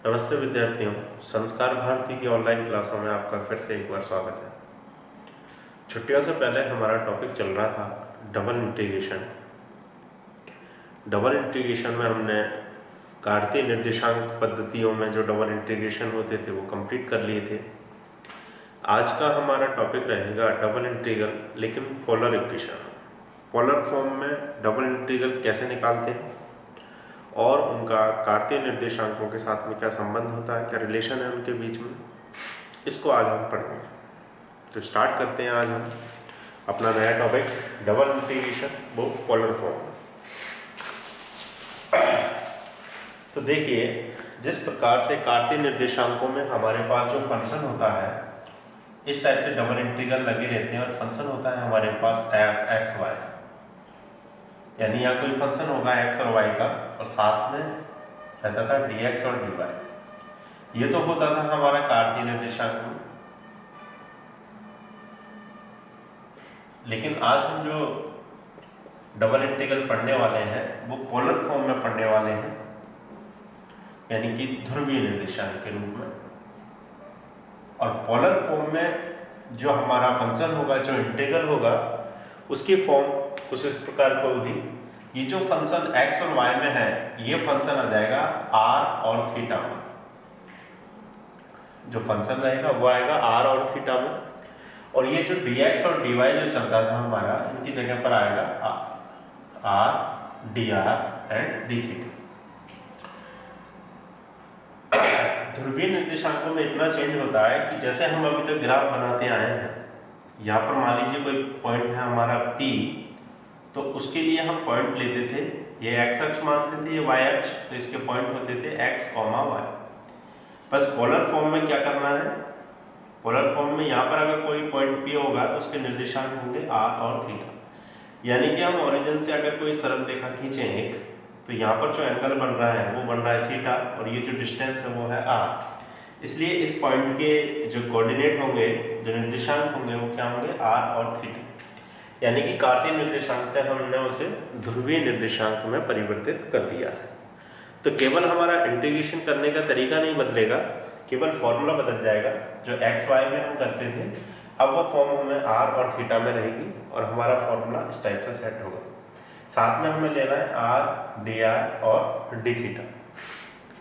नमस्ते विद्यार्थियों, संस्कार भारती की ऑनलाइन क्लासों में आपका फिर से एक बार स्वागत है। छुट्टियों से पहले हमारा टॉपिक चल रहा था डबल इंटीग्रेशन। डबल इंटीग्रेशन में हमने कार्तीय निर्देशांक पद्धतियों में जो डबल इंटीग्रेशन होते थे वो कंप्लीट कर लिए थे। आज का हमारा टॉपिक रहेगा डबल इंटीग्रल, लेकिन पोलर इक्वेशन। पोलर फॉर्म में डबल इंटीग्रल कैसे निकालते हैं और उनका कार्तीय निर्देशांकों के साथ में क्या संबंध होता है, क्या रिलेशन है उनके बीच में, इसको आज हम पढ़ेंगे। तो स्टार्ट करते हैं आज हम अपना नया टॉपिक डबल इंटीग्रेशन वो पोलर फॉर्म। तो देखिए, जिस प्रकार से कार्तीय निर्देशांकों में हमारे पास जो फंक्शन होता है, इस टाइप से डबल इंटीग्रल लगे रहते हैं और फंक्शन होता है हमारे पास एफ एक्स वाई, यानी यहाँ कोई फंक्शन होगा एक्स और वाई का और साथ में रहता था डी एक्स और डी वाई। ये तो होता था हमारा कार्तीय निर्देशांक में। लेकिन आज हम जो डबल इंटीग्रल पढ़ने वाले हैं वो पोलर फॉर्म में पढ़ने वाले हैं, यानी कि ध्रुवीय निर्देशांक के रूप में। और पोलर फॉर्म में जो हमारा फंक्शन होगा, जो इंटीग्रल होगा, उसकी फॉर्म कुछ इस प्रकार को होगी। ये जो फंक्शन x और y में है, ये फंक्शन आ जाएगा r और थीटा में। जो फंक्शन रहेगा वो आएगा r और थीटा में, और ये जो dx और dy जो चलता था हमारा, इनकी जगह पर आएगा r, dr and d theta. ध्रुवीय निर्देशांकों में इतना चेंज होता है कि जैसे हम अभी तक ग्राफ बनाते आए हैं, यहाँ पर मान लीजिए कोई पॉइंट है हमारा P, तो उसके लिए हम पॉइंट लेते थे, ये x अक्ष मानते थे, ये y अक्ष, तो इसके पॉइंट होते थे x, y। बस पोलर फॉर्म में क्या करना है, पोलर फॉर्म में यहाँ पर अगर कोई पॉइंट P होगा तो उसके निर्देशांक होंगे r और थीटा। यानी कि हम ओरिजिन से अगर कोई सरल रेखा खींचें एक, तो यहाँ पर जो एंगल बन रहा है वो बन रहा है थीटा, और ये जो डिस्टेंस है वो है r। इसलिए इस पॉइंट के जो कोऑर्डिनेट होंगे, जो निर्देशांक होंगे, वो क्या होंगे, r और थीटा। यानी कि कार्तीय निर्देशांक से हमने उसे ध्रुवीय निर्देशांक में परिवर्तित कर दिया है। तो केवल हमारा इंटीग्रेशन करने का तरीका नहीं बदलेगा, केवल फॉर्मूला बदल जाएगा। जो एक्स वाई में हम करते थे, अब वो फॉर्म हमें आर और थीटा में रहेगी और हमारा फॉर्मूला इस टाइप से सेट होगा। साथ में हमें लेना है आर, डी आर और डी थीटा।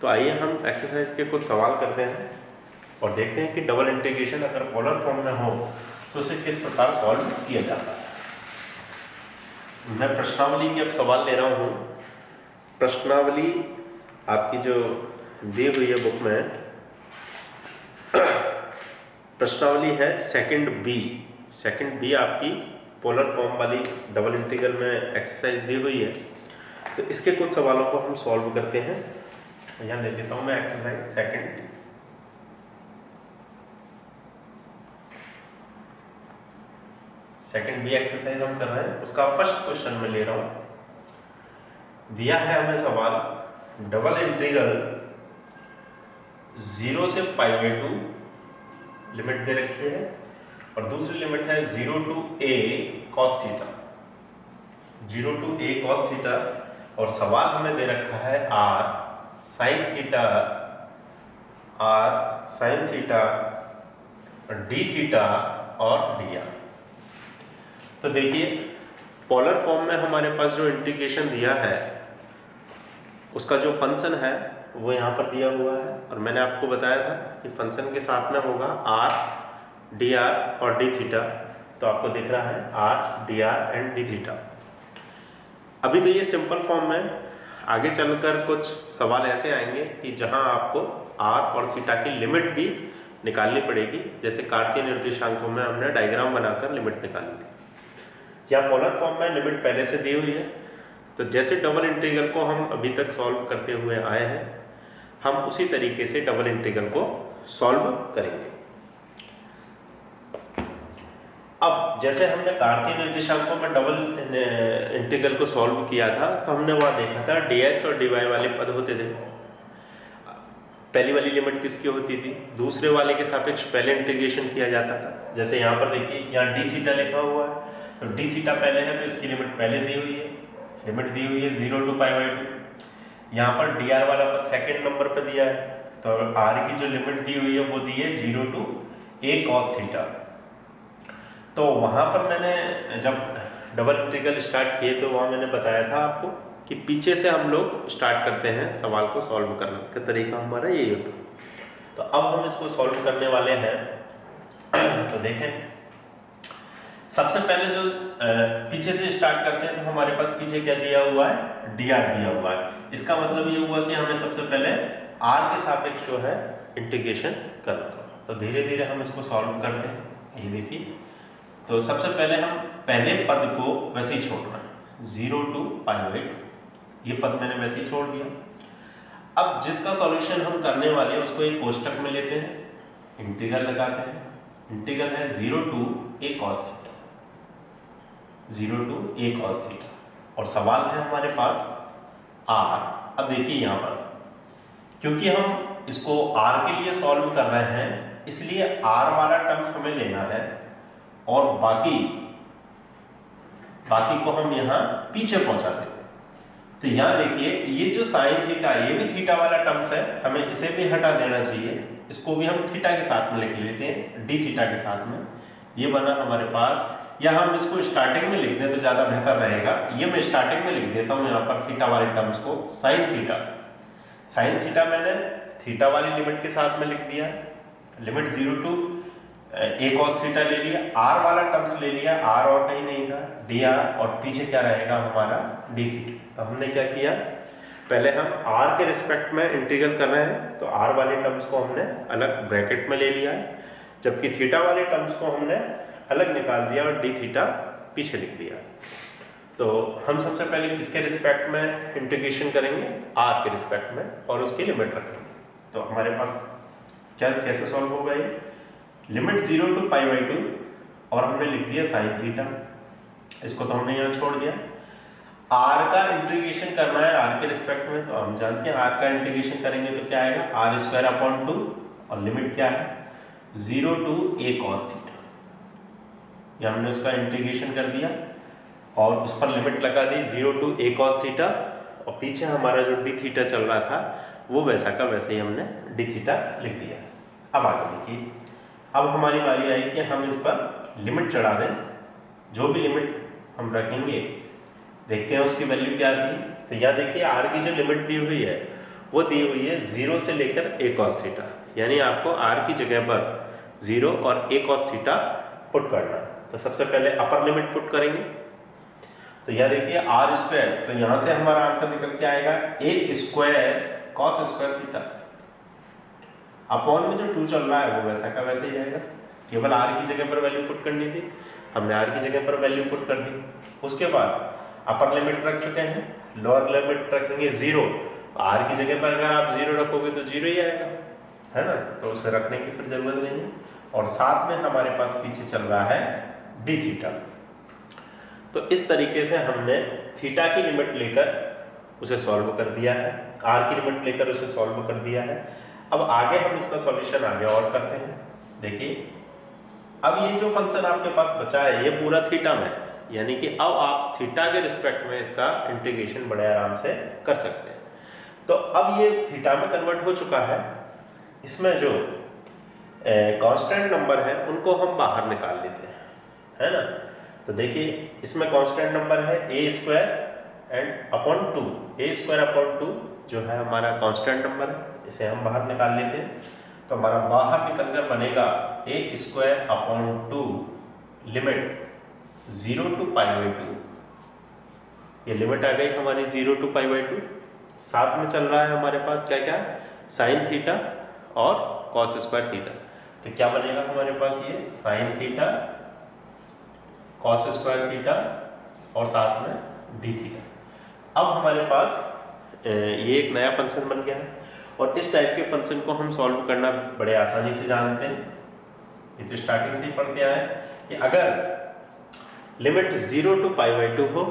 तो आइए हम एक्सरसाइज के कुछ सवाल करते हैं और देखते हैं कि डबल इंटीग्रेशन अगर पोलर फॉर्म में हो तो उसे किस प्रकार सॉल्व किया जाता है। मैं प्रश्नावली की अब सवाल ले रहा हूँ। प्रश्नावली आपकी जो दी हुई है बुक में, प्रश्नावली है सेकंड बी आपकी पोलर फॉर्म वाली डबल इंटीग्रल में एक्सरसाइज दी हुई है। तो इसके कुछ सवालों को हम सॉल्व करते हैं। यहाँ ले लेता हूँ मैं एक्सरसाइज सेकंड बी एक्सरसाइज हम कर रहे हैं। उसका फर्स्ट क्वेश्चन में ले रहा हूं। दिया है हमें सवाल, डबल इंटीग्रल 0 से π/2 लिमिट दे रखी है और दूसरी लिमिट है 0 to a cos theta, 0 to a cos theta, और सवाल हमें दे रखा है r sin theta, d theta और dr। तो देखिए, पोलर फॉर्म में हमारे पास जो इंटीग्रेशन दिया है उसका जो फंक्शन है वो यहाँ पर दिया हुआ है, और मैंने आपको बताया था कि फंक्शन के साथ में होगा r, dr और d थीटा। तो आपको दिख रहा है r, dr and d theta. अभी तो ये सिंपल फॉर्म में, आगे चलकर कुछ सवाल ऐसे आएंगे कि जहाँ आपको r और थीटा की लिमिट भी निकालनी पड़ेगी। जैसे कार्तीय निर्देशांकों में हमने डायग्राम बनाकर लिमिट निकाली थी। यहाँ पोलर फॉर्म में लिमिट पहले से दी हुई है। तो जैसे डबल इंटीग्रल को हम अभी तक सॉल्व करते हुए आए हैं, हम उसी तरीके से डबल इंटीग्रल को सॉल्व करेंगे। अब जैसे हमने कार्तीय निर्देशांकों में डबल इंटीग्रल को सॉल्व किया था, तो हमने वहाँ देखा था dx और dy वाले पद होते थे। पहली वाली लिमिट किसकी होती थी, दूसरे वाले के सापेक्ष पहले इंटीग्रेशन किया जाता था। जैसे यहाँ पर देखिए, यहाँ d थीटा लिखा हुआ है, तो d थीटा पहले है तो इसकी लिमिट पहले दी हुई है, लिमिट दी हुई है 0 to π/2। यहाँ पर dr वाला पद सेकंड नंबर पर दिया है, तो आर की जो लिमिट दी हुई है वो दी है 0 to a cos थीटा। तो वहाँ पर मैंने जब डबल इंटीग्रल स्टार्ट किए तो वहाँ मैंने बताया था आपको कि पीछे से हम लोग स्टार्ट करते हैं सवाल को सॉल्व करने का तरीका हमारा यही होता है। तो अब हम इसको सॉल्व करने वाले हैं। तो देखें, सबसे पहले जो पीछे से स्टार्ट करते हैं तो हमारे पास पीछे क्या दिया हुआ है, dr दिया हुआ है। इसका मतलब ये हुआ कि हमें सबसे पहले r के सापेक्ष जो है इंटीग्रेशन करना होगा। तो धीरे धीरे हम इसको सॉल्व करते हैं। ये देखिए, तो सबसे पहले हम पहले पद को वैसे ही छोड़ना है 0 to π/2, ये पद मैंने वैसे ही छोड़ दिया। अब जिसका सॉल्यूशन हम करने वाले हैं उसको एक कोष्टक में लेते हैं, इंटीग्रल लगाते हैं। इंटीग्रल है 0 to a cos theta, 0 to a cos theta, और सवाल है हमारे पास r। अब देखिए यहाँ पर क्योंकि हम इसको r के लिए सॉल्व कर रहे हैं इसलिए r वाला टर्म्स हमें लेना है और बाकी को हम यहाँ पीछे पहुंचा देते हैं। तो यहाँ देखिए, ये जो साइन थीटा, ये भी थीटा वाला टर्म्स है, हमें इसे भी हटा देना चाहिए। इसको भी हम थीटा के साथ में लिख लेते हैं, डी थीटा के साथ में। ये बना हमारे पास, या हम इसको स्टार्टिंग में लिख दें तो ज़्यादा बेहतर रहेगा। ये मैं स्टार्टिंग में लिख देता हूँ यहाँ पर थीटा वाले टर्म्स को, साइन थीटा। साइन थीटा मैंने थीटा वाली लिमिट के साथ में लिख दिया, limit 0 to a cos theta ले लिया, r वाला टर्म्स ले लिया, r और कहीं नहीं था, dr, और पीछे क्या रहेगा हमारा d थीटा। तो हमने क्या किया, पहले हम r के रिस्पेक्ट में इंटीग्रल कर रहे हैं तो r वाले टर्म्स को हमने अलग ब्रैकेट में ले लिया है, जबकि थीटा वाले टर्म्स को हमने अलग निकाल दिया और d थीटा पीछे लिख दिया। तो हम सबसे पहले किसके रिस्पेक्ट में इंटीग्रेशन करेंगे, r के रिस्पेक्ट में, और उसकी लिमिट रखेंगे। तो हमारे पास क्या कैसे सॉल्व होगा, ये लिमिट 0 to π/2 और हमने लिख दिया साइन थीटा, इसको तो हमने यहाँ छोड़ दिया। r का इंटीग्रेशन करना है r के रिस्पेक्ट में, तो हम जानते हैं r का इंटीग्रेशन करेंगे तो क्या आएगा, r² 2, और लिमिट क्या है 0 to a cos थीटा। ये हमने उसका इंटीग्रेशन कर दिया और उस पर लिमिट लगा दी 0 to a cos थीटा, और पीछे हमारा जो d थीटा चल रहा था वो वैसा का वैसे ही हमने d थीटा लिख दिया। अब आगे देखिए, अब हमारी बारी आई कि हम इस पर लिमिट चढ़ा दें। जो भी लिमिट हम रखेंगे देखते हैं उसकी वैल्यू क्या आती है। तो यहाँ देखिए, r की जो लिमिट दी हुई है वो दी हुई है 0 से लेकर a cos थीटा, यानी आपको r की जगह पर 0 और a cos थीटा पुट करना। तो सबसे पहले अपर लिमिट पुट करेंगे। तो यहाँ देखिए r², तो यहाँ से हमारा आंसर निकल के आएगा a² cos² थीटा, अपॉन में जो 2 चल रहा है वो वैसा का वैसे ही जाएगा। केवल r की जगह पर वैल्यू पुट करनी थी, हमने r की जगह पर वैल्यू पुट कर दी। उसके बाद अपर लिमिट रख चुके हैं, लोअर लिमिट रखेंगे 0। r की जगह पर अगर आप 0 रखोगे तो 0 ही आएगा, है ना, तो उसे रखने की फिर जरूरत नहीं है। और साथ में हमारे पास पीछे चल रहा है d थीटा। तो इस तरीके से हमने थीटा की लिमिट लेकर उसे सॉल्व कर दिया है, r की लिमिट लेकर उसे सॉल्व कर दिया है। अब आगे हम इसका सॉल्यूशन आगे और करते हैं। देखिए, अब ये जो फंक्शन आपके पास बचा है ये पूरा थीटा में, यानी कि अब आप थीटा के रिस्पेक्ट में इसका इंटीग्रेशन बड़े आराम से कर सकते हैं। तो अब ये थीटा में कन्वर्ट हो चुका है। इसमें जो कांस्टेंट नंबर है उनको हम बाहर निकाल लेते हैं, है ना। तो देखिए, इसमें कांस्टेंट नंबर है a² and upon 2, a² upon 2 जो है हमारा कांस्टेंट नंबर है, इसे हम बाहर निकाल लेते हैं। तो हमारा बाहर निकलकर बनेगा a² अपॉन 2 लिमिट 0 to π/2। ये लिमिट आ गई हमारी 0 to π/2। साथ में चल रहा है हमारे पास क्या क्या, साइन थीटा और cos² थीटा। तो क्या बनेगा हमारे पास, ये साइन थीटा, cos² थीटा और साथ में d थीटा। अब हमारे पास ये एक नया फंक्शन बन गया है, और इस टाइप के फंक्शन को हम सॉल्व करना बड़े आसानी से जानते हैं। ये तो स्टार्टिंग से ही पढ़ते आए कि अगर लिमिट 0 to π/2 हो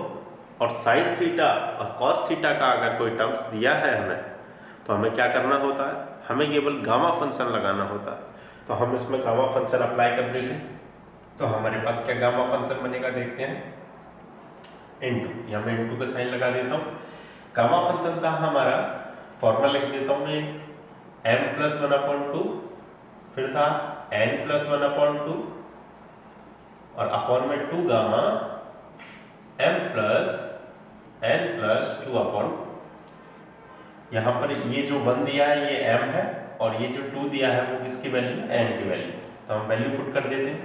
और साइन थीटा और कॉस थीटा का अगर कोई टर्म्स दिया है हमें, तो हमें क्या करना होता है, हमें केवल गामा फंक्शन लगाना होता है। तो हम इसमें गामा फंक्शन अप्लाई कर देते हैं। तो हमारे पास क्या गामा फंक्शन बनेगा, देखते हैं, इनटू, यहाँ मैं इनटू का साइन लगा देता हूँ। गामा फंक्शन का हमारा फॉर्मूला लिख देता हूँ मैं, m प्लस 1/2, फिर था n प्लस 1/2 और अपॉन में 2 gamma m plus n plus 2/2। यहाँ पर ये जो 1 दिया है ये m है और ये जो 2 दिया है वो किसकी वैल्यू, n की वैल्यू। तो हम वैल्यू पुट कर देते हैं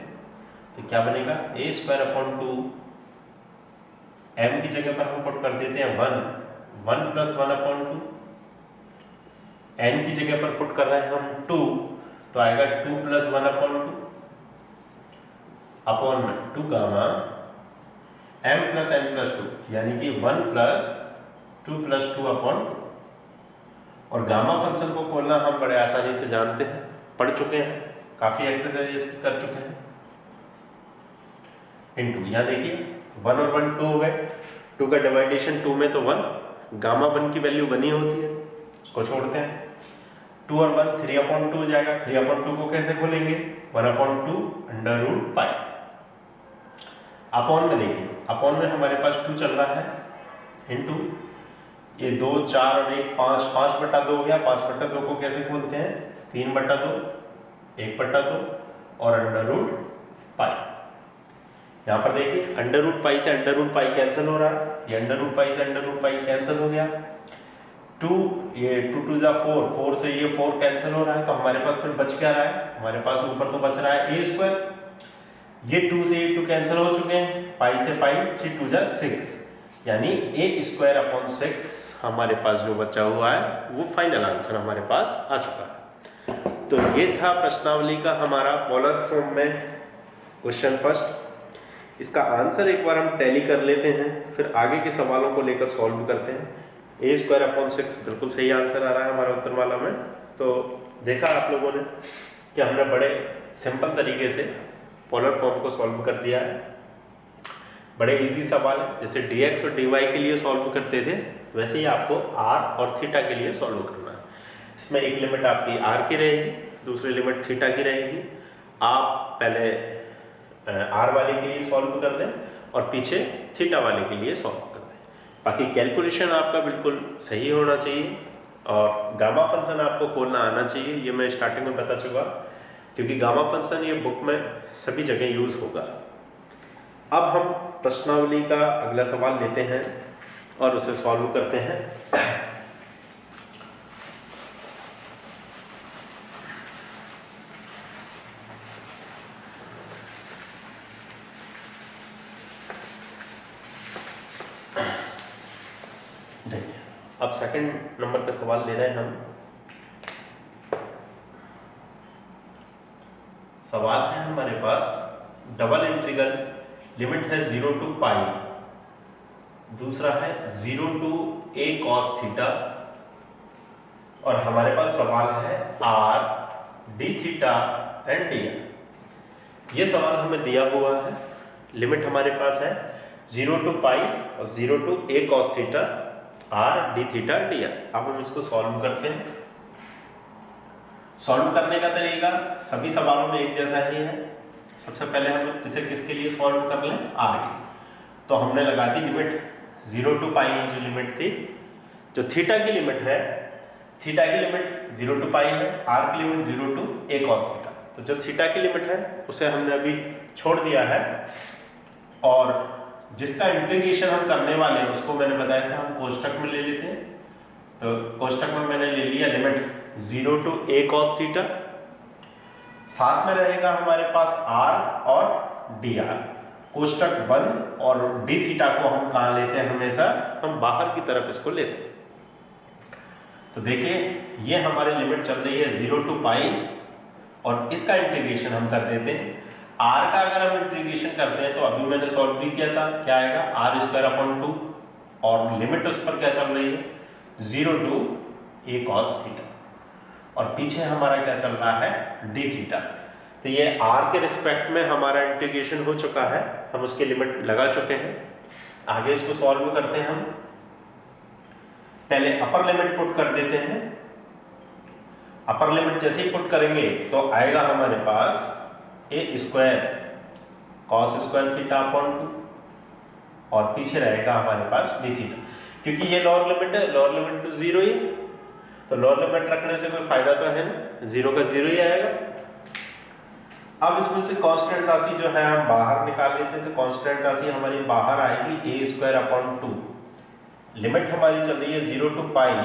तो क्या बनेगा a²/2, m की जगह पर हम पुट कर देते हैं 1 प्लस 1/2, n की जगह पर पुट कर रहे हैं हम 2 तो आएगा 2 प्लस 1/2 अपॉन में 2 gamma m plus n plus 2 यानी कि 1 प्लस 2 प्लस 2/2। और गामा फंक्शन को खोलना हम बड़े आसानी से जानते हैं, पढ़ चुके हैं, काफी एक्सरसाइज कर चुके हैं। इनटू यहाँ देखिए 1 और 1 2 हो गए, 2 का डिवाइडेशन 2 में तो 1, गामा 1 की वैल्यू 1 ही होती है, उसको छोड़ते हैं। 2 और 1 3/2 हो जाएगा, 3/2 को कैसे खोलेंगे, 1/2 अंडर रूट पाई। अपॉन में देखिए, अपॉन में हमारे पास 2 चल रहा है, इनटू ये 2 4 और 1 5, 5/2 हो गया, 5/2 को कैसे खोलते हैं, 3/2, 1/2 और अंडर रूट पाई। यहाँ पर देखिए अंडर रूट पाई से अंडर रूट पाई कैंसिल हो रहा है, ये अंडर रूट पाई से अंडर रूट पाई कैंसिल हो गया। 2 ये 2 2 जा 4, 4 से ये 4 कैंसिल हो रहा है, तो हमारे पास फिर बच क्या रहा है, हमारे पास ऊपर तो बच रहा है a²। ये 2 से ये 2 कैंसिल हो चुके हैं, पाई से पाई, 3 2 जा 6 यानी a²/6 हमारे पास जो बचा हुआ है वो फाइनल आंसर हमारे पास आ चुका है। तो ये था प्रश्नावली का हमारा पोलर फॉर्म में क्वेश्चन फर्स्ट। इसका आंसर एक बार हम टैली कर लेते हैं, फिर आगे के सवालों को लेकर सॉल्व करते हैं। a²/6 बिल्कुल सही आंसर आ रहा है हमारा उत्तरमाला में। तो देखा आप लोगों ने कि हमने बड़े सिंपल तरीके से पोलर फॉर्म को सॉल्व कर दिया है। बड़े इजी सवाल है, जैसे dx और dy के लिए सॉल्व करते थे वैसे ही आपको r और थीटा के लिए सॉल्व करना है। इसमें एक लिमिट आपकी r की रहेगी, दूसरी लिमिट थीटा की रहेगी। आप पहले r वाले के लिए सॉल्व कर दें और पीछे थीटा वाले के लिए सॉल्व कर दें। बाकी कैलकुलेशन आपका बिल्कुल सही होना चाहिए और गामा फंक्शन आपको खोलना आना चाहिए, ये मैं स्टार्टिंग में बता चुका, क्योंकि गामा फंक्शन ये बुक में सभी जगह यूज होगा। अब हम प्रश्नावली का अगला सवाल लेते हैं और उसे सॉल्व करते हैं। देखिए अब सेकंड नंबर का सवाल ले रहे हैं हम। सवाल है हमारे पास डबल इंटीग्रल, लिमिट है 0 to पाई, दूसरा है 0 to a cos थीटा और हमारे पास सवाल है r d theta and dr। ये सवाल हमें दिया हुआ है, लिमिट हमारे पास है 0 to पाई और 0 to a cos theta, r d theta dr। अब हम इसको सॉल्व करते हैं। सॉल्व करने का तरीका सभी सवालों में एक जैसा ही है। सबसे पहले हम इसे किसके लिए सॉल्व कर लें, r के। तो हमने लगा दी लिमिट 0 to पाई, जो लिमिट थी, जो थीटा की लिमिट है, थीटा की लिमिट 0 to पाई है, r की limit 0 to a cos theta. तो जो थीटा की लिमिट है उसे हमने अभी छोड़ दिया है और जिसका इंटीग्रेशन हम करने वाले हैं उसको मैंने बताया था हम कोष्टक में ले लेते हैं। तो कोष्टक में मैंने ले लिया limit 0 to a cos theta, साथ में रहेगा हमारे पास r और dr, कोष्टक बंद, और d थीटा को हम कहाँ लेते हैं, हमेशा हम बाहर की तरफ इसको लेते हैं। तो देखिए ये हमारी लिमिट चल रही है 0 to पाई और इसका इंटीग्रेशन हम कर देते हैं। r का अगर हम इंटीग्रेशन करते हैं तो अभी मैंने सॉल्व भी किया था, क्या आएगा r²/2 और लिमिट उस पर क्या चल रही है 0 to a cos थीटा और पीछे हमारा क्या चल रहा है d थीटा। तो ये r के रिस्पेक्ट में हमारा इंटीग्रेशन हो चुका है, हम उसकी लिमिट लगा चुके हैं। आगे इसको सॉल्व करते हैं हम। पहले अपर लिमिट पुट कर देते हैं। अपर लिमिट जैसे ही पुट करेंगे तो आएगा हमारे पास a² cos² थीटा/2 और पीछे रहेगा हमारे पास d थीटा। क्योंकि ये लोअर लिमिट है, लोअर लिमिट तो 0 ही है, तो लोअर लिमिट रखने से कोई फायदा तो है नहीं, जीरो का जीरो ही आएगा। अब इसमें से कांस्टेंट राशि जो है हम बाहर निकाल लेते हैं, तो कांस्टेंट राशि हमारी बाहर आएगी a स्क्वायर अपॉन 2। लिमिट हमारी चल रही है 0 टू पाई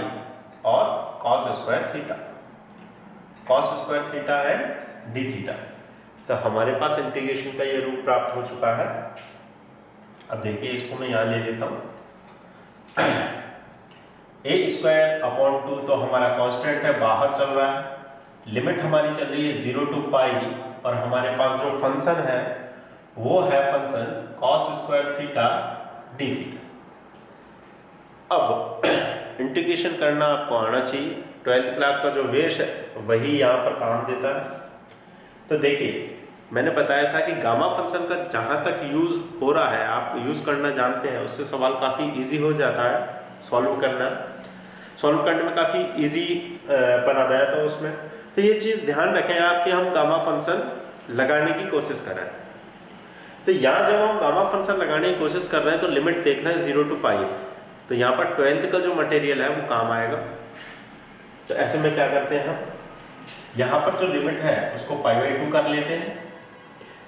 और cos square theta, cos square theta and D theta. तो हमारे पास इंटीग्रेशन का ये रूप प्राप्त हो चुका है। अब देखिए इसको मैं यहाँ ले लेता हूँ। a स्क्वायर अपॉन 2 तो हमारा कांस्टेंट है, बाहर चल रहा है। लिमिट हमारी चल रही है 0 टू पाई और हमारे पास जो फंक्शन है वो है function cos square theta d theta. अब इंटीग्रेशन करना आपको आना चाहिए, 12th क्लास का जो वेश है वही यहाँ पर काम देता है। तो देखिए मैंने बताया था कि गामा फंक्शन का जहाँ तक यूज़ हो रहा है, आप यूज़ करना जानते हैं, उससे सवाल काफ़ी इजी हो जाता है सॉल्व करने में काफ़ी इजी पन आ जाता है उसमें। तो ये चीज़ ध्यान रखें आप कि हम गामा फंक्शन लगाने की कोशिश कर रहे हैं। तो यहाँ जब हम गामा फंक्शन लगाने की कोशिश कर रहे हैं तो लिमिट देख रहे हैं 0 टू पाई, तो यहाँ पर 12th का जो मटेरियल है वो काम आएगा। तो ऐसे में क्या करते हैं हम, यहाँ पर जो लिमिट है उसको π/2 कर लेते हैं,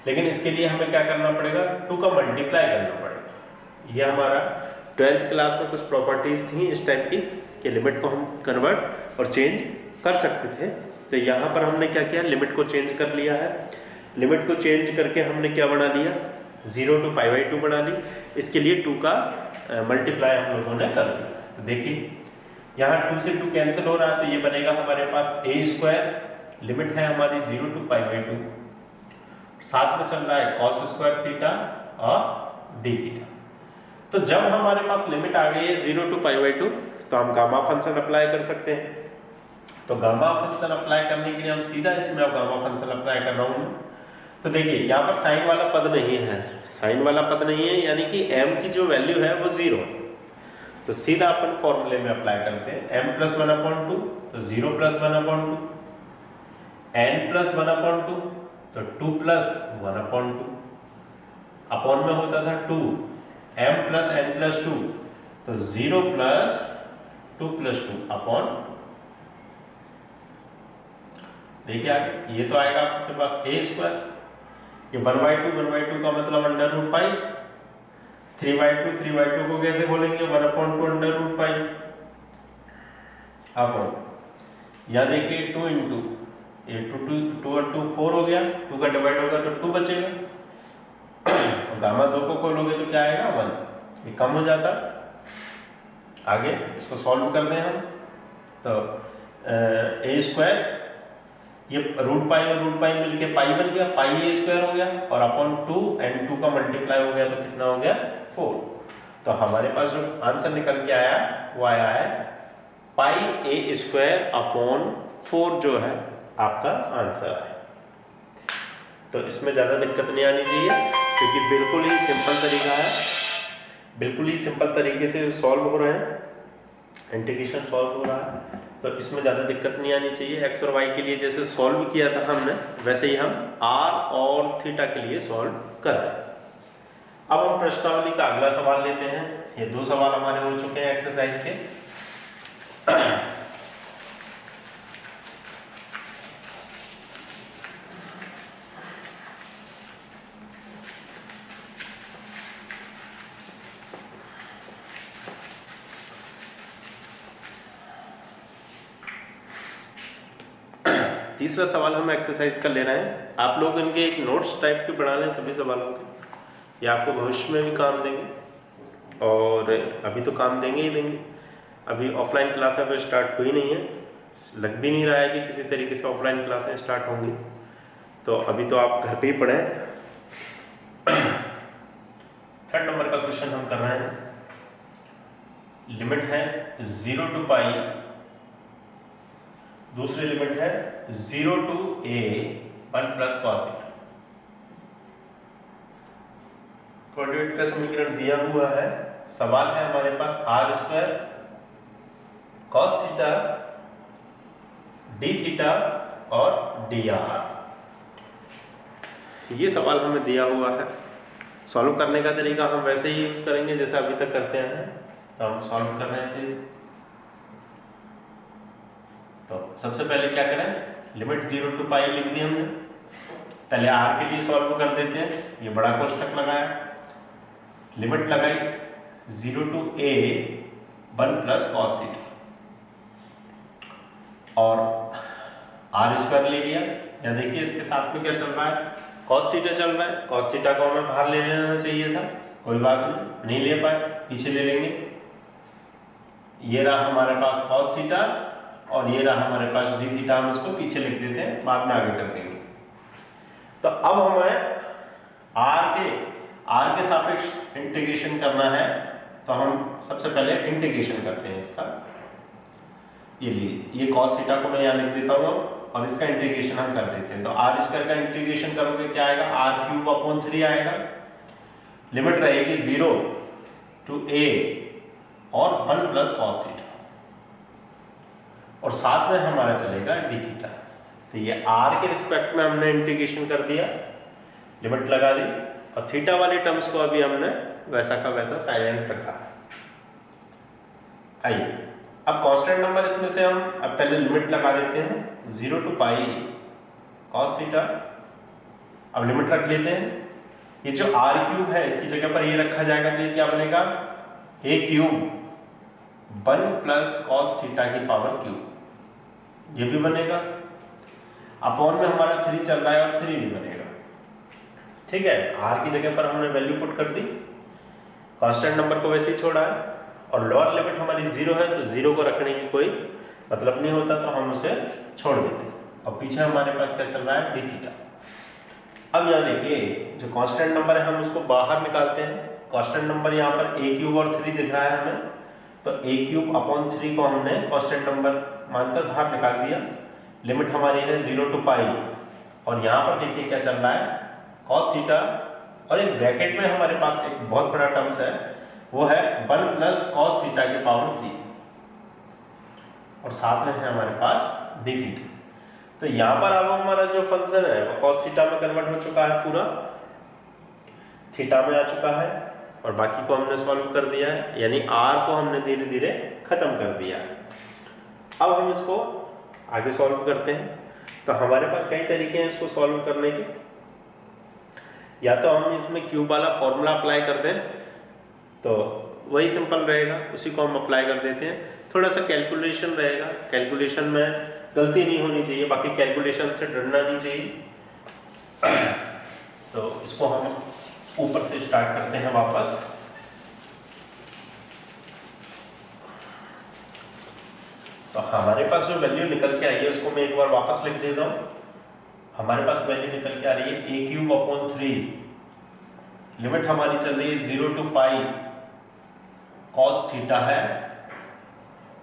लेकिन इसके लिए हमें क्या करना पड़ेगा, 2 का मल्टीप्लाई करना पड़ेगा। ये हमारा 12th क्लास में कुछ प्रॉपर्टीज थी इस टाइप की कि लिमिट को हम कन्वर्ट और चेंज कर सकते थे। तो यहाँ पर हमने क्या किया, लिमिट को चेंज कर लिया है। लिमिट को चेंज करके हमने क्या बना लिया, 0 टू π/2 बना ली। इसके लिए 2 का मल्टीप्लाई हम लोगों ने कर दिया। तो देखिए यहाँ 2 से 2 कैंसिल हो रहा है, तो ये बनेगा हमारे पास a स्क्वायर, लिमिट है हमारी 0 टू π/2, साथ में चल रहा है cos स्क्वायर थीटा और डी थीटा। तो जब हमारे पास लिमिट आ गई है 0 टू π/2 तो हम गामा फंक्शन अप्लाई कर सकते हैं। तो गामा फंक्शन अप्लाई करने के लिए हम सीधा इसमें अब गामा फंक्शन अप्लाई कर रहा हूँ। तो देखिए यहाँ पर साइन वाला पद नहीं है, साइन वाला पद नहीं है, यानी कि m की जो वैल्यू है वो 0। तो सीधा अपन फॉर्मूले में अप्लाई करते हैं, m प्लस 1/2 तो 0 प्लस 1/2, n प्लस 1/2 तो 2 प्लस 1/2, अपॉन में होता था 2, m प्लस n प्लस 2 तो 0 प्लस 2 प्लस 2 अपॉन। देखिए आगे ये तो आएगा आपके पास a स्क्वायर, ये 1/2 का मतलब √π, 3/2 को कैसे बोलेंगे 1/2 √π अपॉन। यहाँ देखिए 2 इंटू ये 2 और 2 4 हो गया, 2 का डिवाइड होगा तो 2 बचेगा, और गामा 2 को खोलोगे तो क्या आएगा 1, ये कम हो जाता। आगे इसको सॉल्व कर दें हम, तो a स्क्वायर, ये √π और √π मिलके पाई बन गया, पाई a स्क्वायर हो गया, और अपॉन 2 एंड 2 का मल्टीप्लाई हो गया तो कितना हो गया 4। तो हमारे पास जो आंसर निकल के आया वो आया है पाई a स्क्वायर अपॉन 4 जो है आपका आंसर है। तो इसमें ज़्यादा दिक्कत नहीं आनी चाहिए क्योंकि बिल्कुल ही सिंपल तरीका है, बिल्कुल ही सिंपल तरीके से सॉल्व हो रहे हैं, इंटीग्रेशन सॉल्व हो रहा है। तो इसमें ज़्यादा दिक्कत नहीं आनी चाहिए। एक्स और वाई के लिए जैसे सॉल्व किया था हमने, वैसे ही हम आर और थीटा के लिए सॉल्व कर रहे हैं। अब हम प्रश्नावली का अगला सवाल लेते हैं। ये 2 सवाल हमारे हो चुके हैं एक्सरसाइज के। तीसरा सवाल हम एक्सरसाइज का ले रहे हैं। आप लोग इनके एक नोट्स टाइप के बना लें सभी सवालों के, ये आपको भविष्य में भी काम देंगे और अभी तो काम देंगे ही देंगे। अभी ऑफलाइन क्लासें तो स्टार्ट हुई नहीं है, लग भी नहीं रहा है कि किसी तरीके से ऑफलाइन क्लासें स्टार्ट होंगी, तो अभी तो आप घर पे ही पढ़ें। 3rd नंबर का क्वेश्चन हम कर रहे हैं। लिमिट है 0 टू पाई, दूसरी लिमिट है 0 to a 1 plus cos theta. Coordinate का समीकरण दिया हुआ है। सवाल है हमारे पास r square cos theta d theta और dr। ये सवाल हमें दिया हुआ है। सॉल्व करने का तरीका हम वैसे ही यूज करेंगे जैसे अभी तक करते हैं। तो हम सॉल्व करने से तो सबसे पहले क्या करें, लिमिट 0 टू पाई लिख दी हमने। पहले आर के लिए सॉल्व कर देते हैं, ये बड़ा कोष्टक लगाया, लिमिट लगाई 0 to a 1 plus cos theta, और आर स्क्वायर ले लिया। या देखिए इसके साथ में क्या चल रहा है, कॉस थीटा चल रहा है। कॉस थीटा को हमें बाहर ले लेना चाहिए था, कोई बात नहीं ले पाए, पीछे ले लेंगे। ये रहा हमारे पास कॉस थीटा और ये रहा हमारे पास डी थीटा, हम इसको पीछे लिख देते हैं, बाद में आगे कर देंगे। तो अब हमें आर के सापेक्ष इंटीग्रेशन करना है, तो हम सबसे पहले इंटीग्रेशन करते हैं इसका। ये लीजिए, ये कॉस थीटा को मैं यहाँ लिख देता हूँ और इसका इंटीग्रेशन हम कर देते हैं। तो आर स्क्वायर का इंटीग्रेशन करोगे क्या आएगा, आर क्यूब अपॉन 3 आएगा। लिमिट रहेगी 0 टू a और 1 प्लस कॉस थीटा, और साथ में हमारा चलेगा डी थीटा। तो ये आर के रिस्पेक्ट में हमने इंटीग्रेशन कर दिया, लिमिट लगा दी, और थीटा वाले टर्म्स को अभी हमने वैसा का वैसा साइलेंट रखा। आइए अब कांस्टेंट नंबर इसमें से हम अब पहले लिमिट लगा देते हैं 0 टू पाई कॉस थीटा। अब लिमिट रख लेते हैं, ये जो आर क्यूब है इसकी जगह पर ये रखा जाएगा, तो ये क्या बनेगा, a cube 1 plus cos theta की पावर क्यूब, ये भी बनेगा। अपॉन में हमारा 3 चल रहा है और 3 भी बनेगा। ठीक है, आर की जगह पर हमने वैल्यू पुट कर दी, कांस्टेंट नंबर को वैसे ही छोड़ा है, और लोअर लिमिट हमारी 0 है, तो 0 को रखने की कोई मतलब नहीं होता, तो हम उसे छोड़ देते हैं। और पीछे हमारे पास क्या चल रहा है, डी थीटा। अब यहाँ देखिए जो कांस्टेंट नंबर है हम उसको बाहर निकालते हैं। कांस्टेंट नंबर यहाँ पर a क्यूब और 3 दिख रहा है हमें, तो a क्यूब अपॉन 3 को हमने कांस्टेंट नंबर मानकर बाहर निकाल दिया। लिमिट हमारी है 0 टू पाई, और यहाँ पर देखिए क्या चल रहा है, कॉस थीटा, और एक ब्रैकेट में हमारे पास एक बहुत बड़ा टर्म्स है, वो है 1 प्लस कॉस थीटा की पावर 3, और साथ में है हमारे पास डी थीटा। तो यहाँ पर अब हमारा जो फंक्शन है वो कॉस थीटा में कन्वर्ट हो चुका है, पूरा थीटा में आ चुका है, और बाकी को हमने सॉल्व कर दिया है, यानी आर को हमने धीरे धीरे खत्म कर दिया है। अब हम इसको आगे सॉल्व करते हैं। तो हमारे पास कई तरीके हैं इसको सॉल्व करने के, या तो हम इसमें क्यूब वाला फॉर्मूला अप्लाई कर दें, तो वही सिंपल रहेगा, उसी को हम अप्लाई कर देते हैं। थोड़ा सा कैलकुलेशन रहेगा, कैलकुलेशन में गलती नहीं होनी चाहिए, बाकी कैलकुलेशन से डरना नहीं चाहिए। तो इसको हम ऊपर से स्टार्ट करते हैं वापस। तो हमारे पास जो वैल्यू निकल के आई है उसको मैं एक बार वापस लिख देता हूँ। हमारे पास वैल्यू निकल के आ रही है a क्यूब अपॉन 3, लिमिट हमारी चल रही है 0 टू पाई कॉस थीटा है,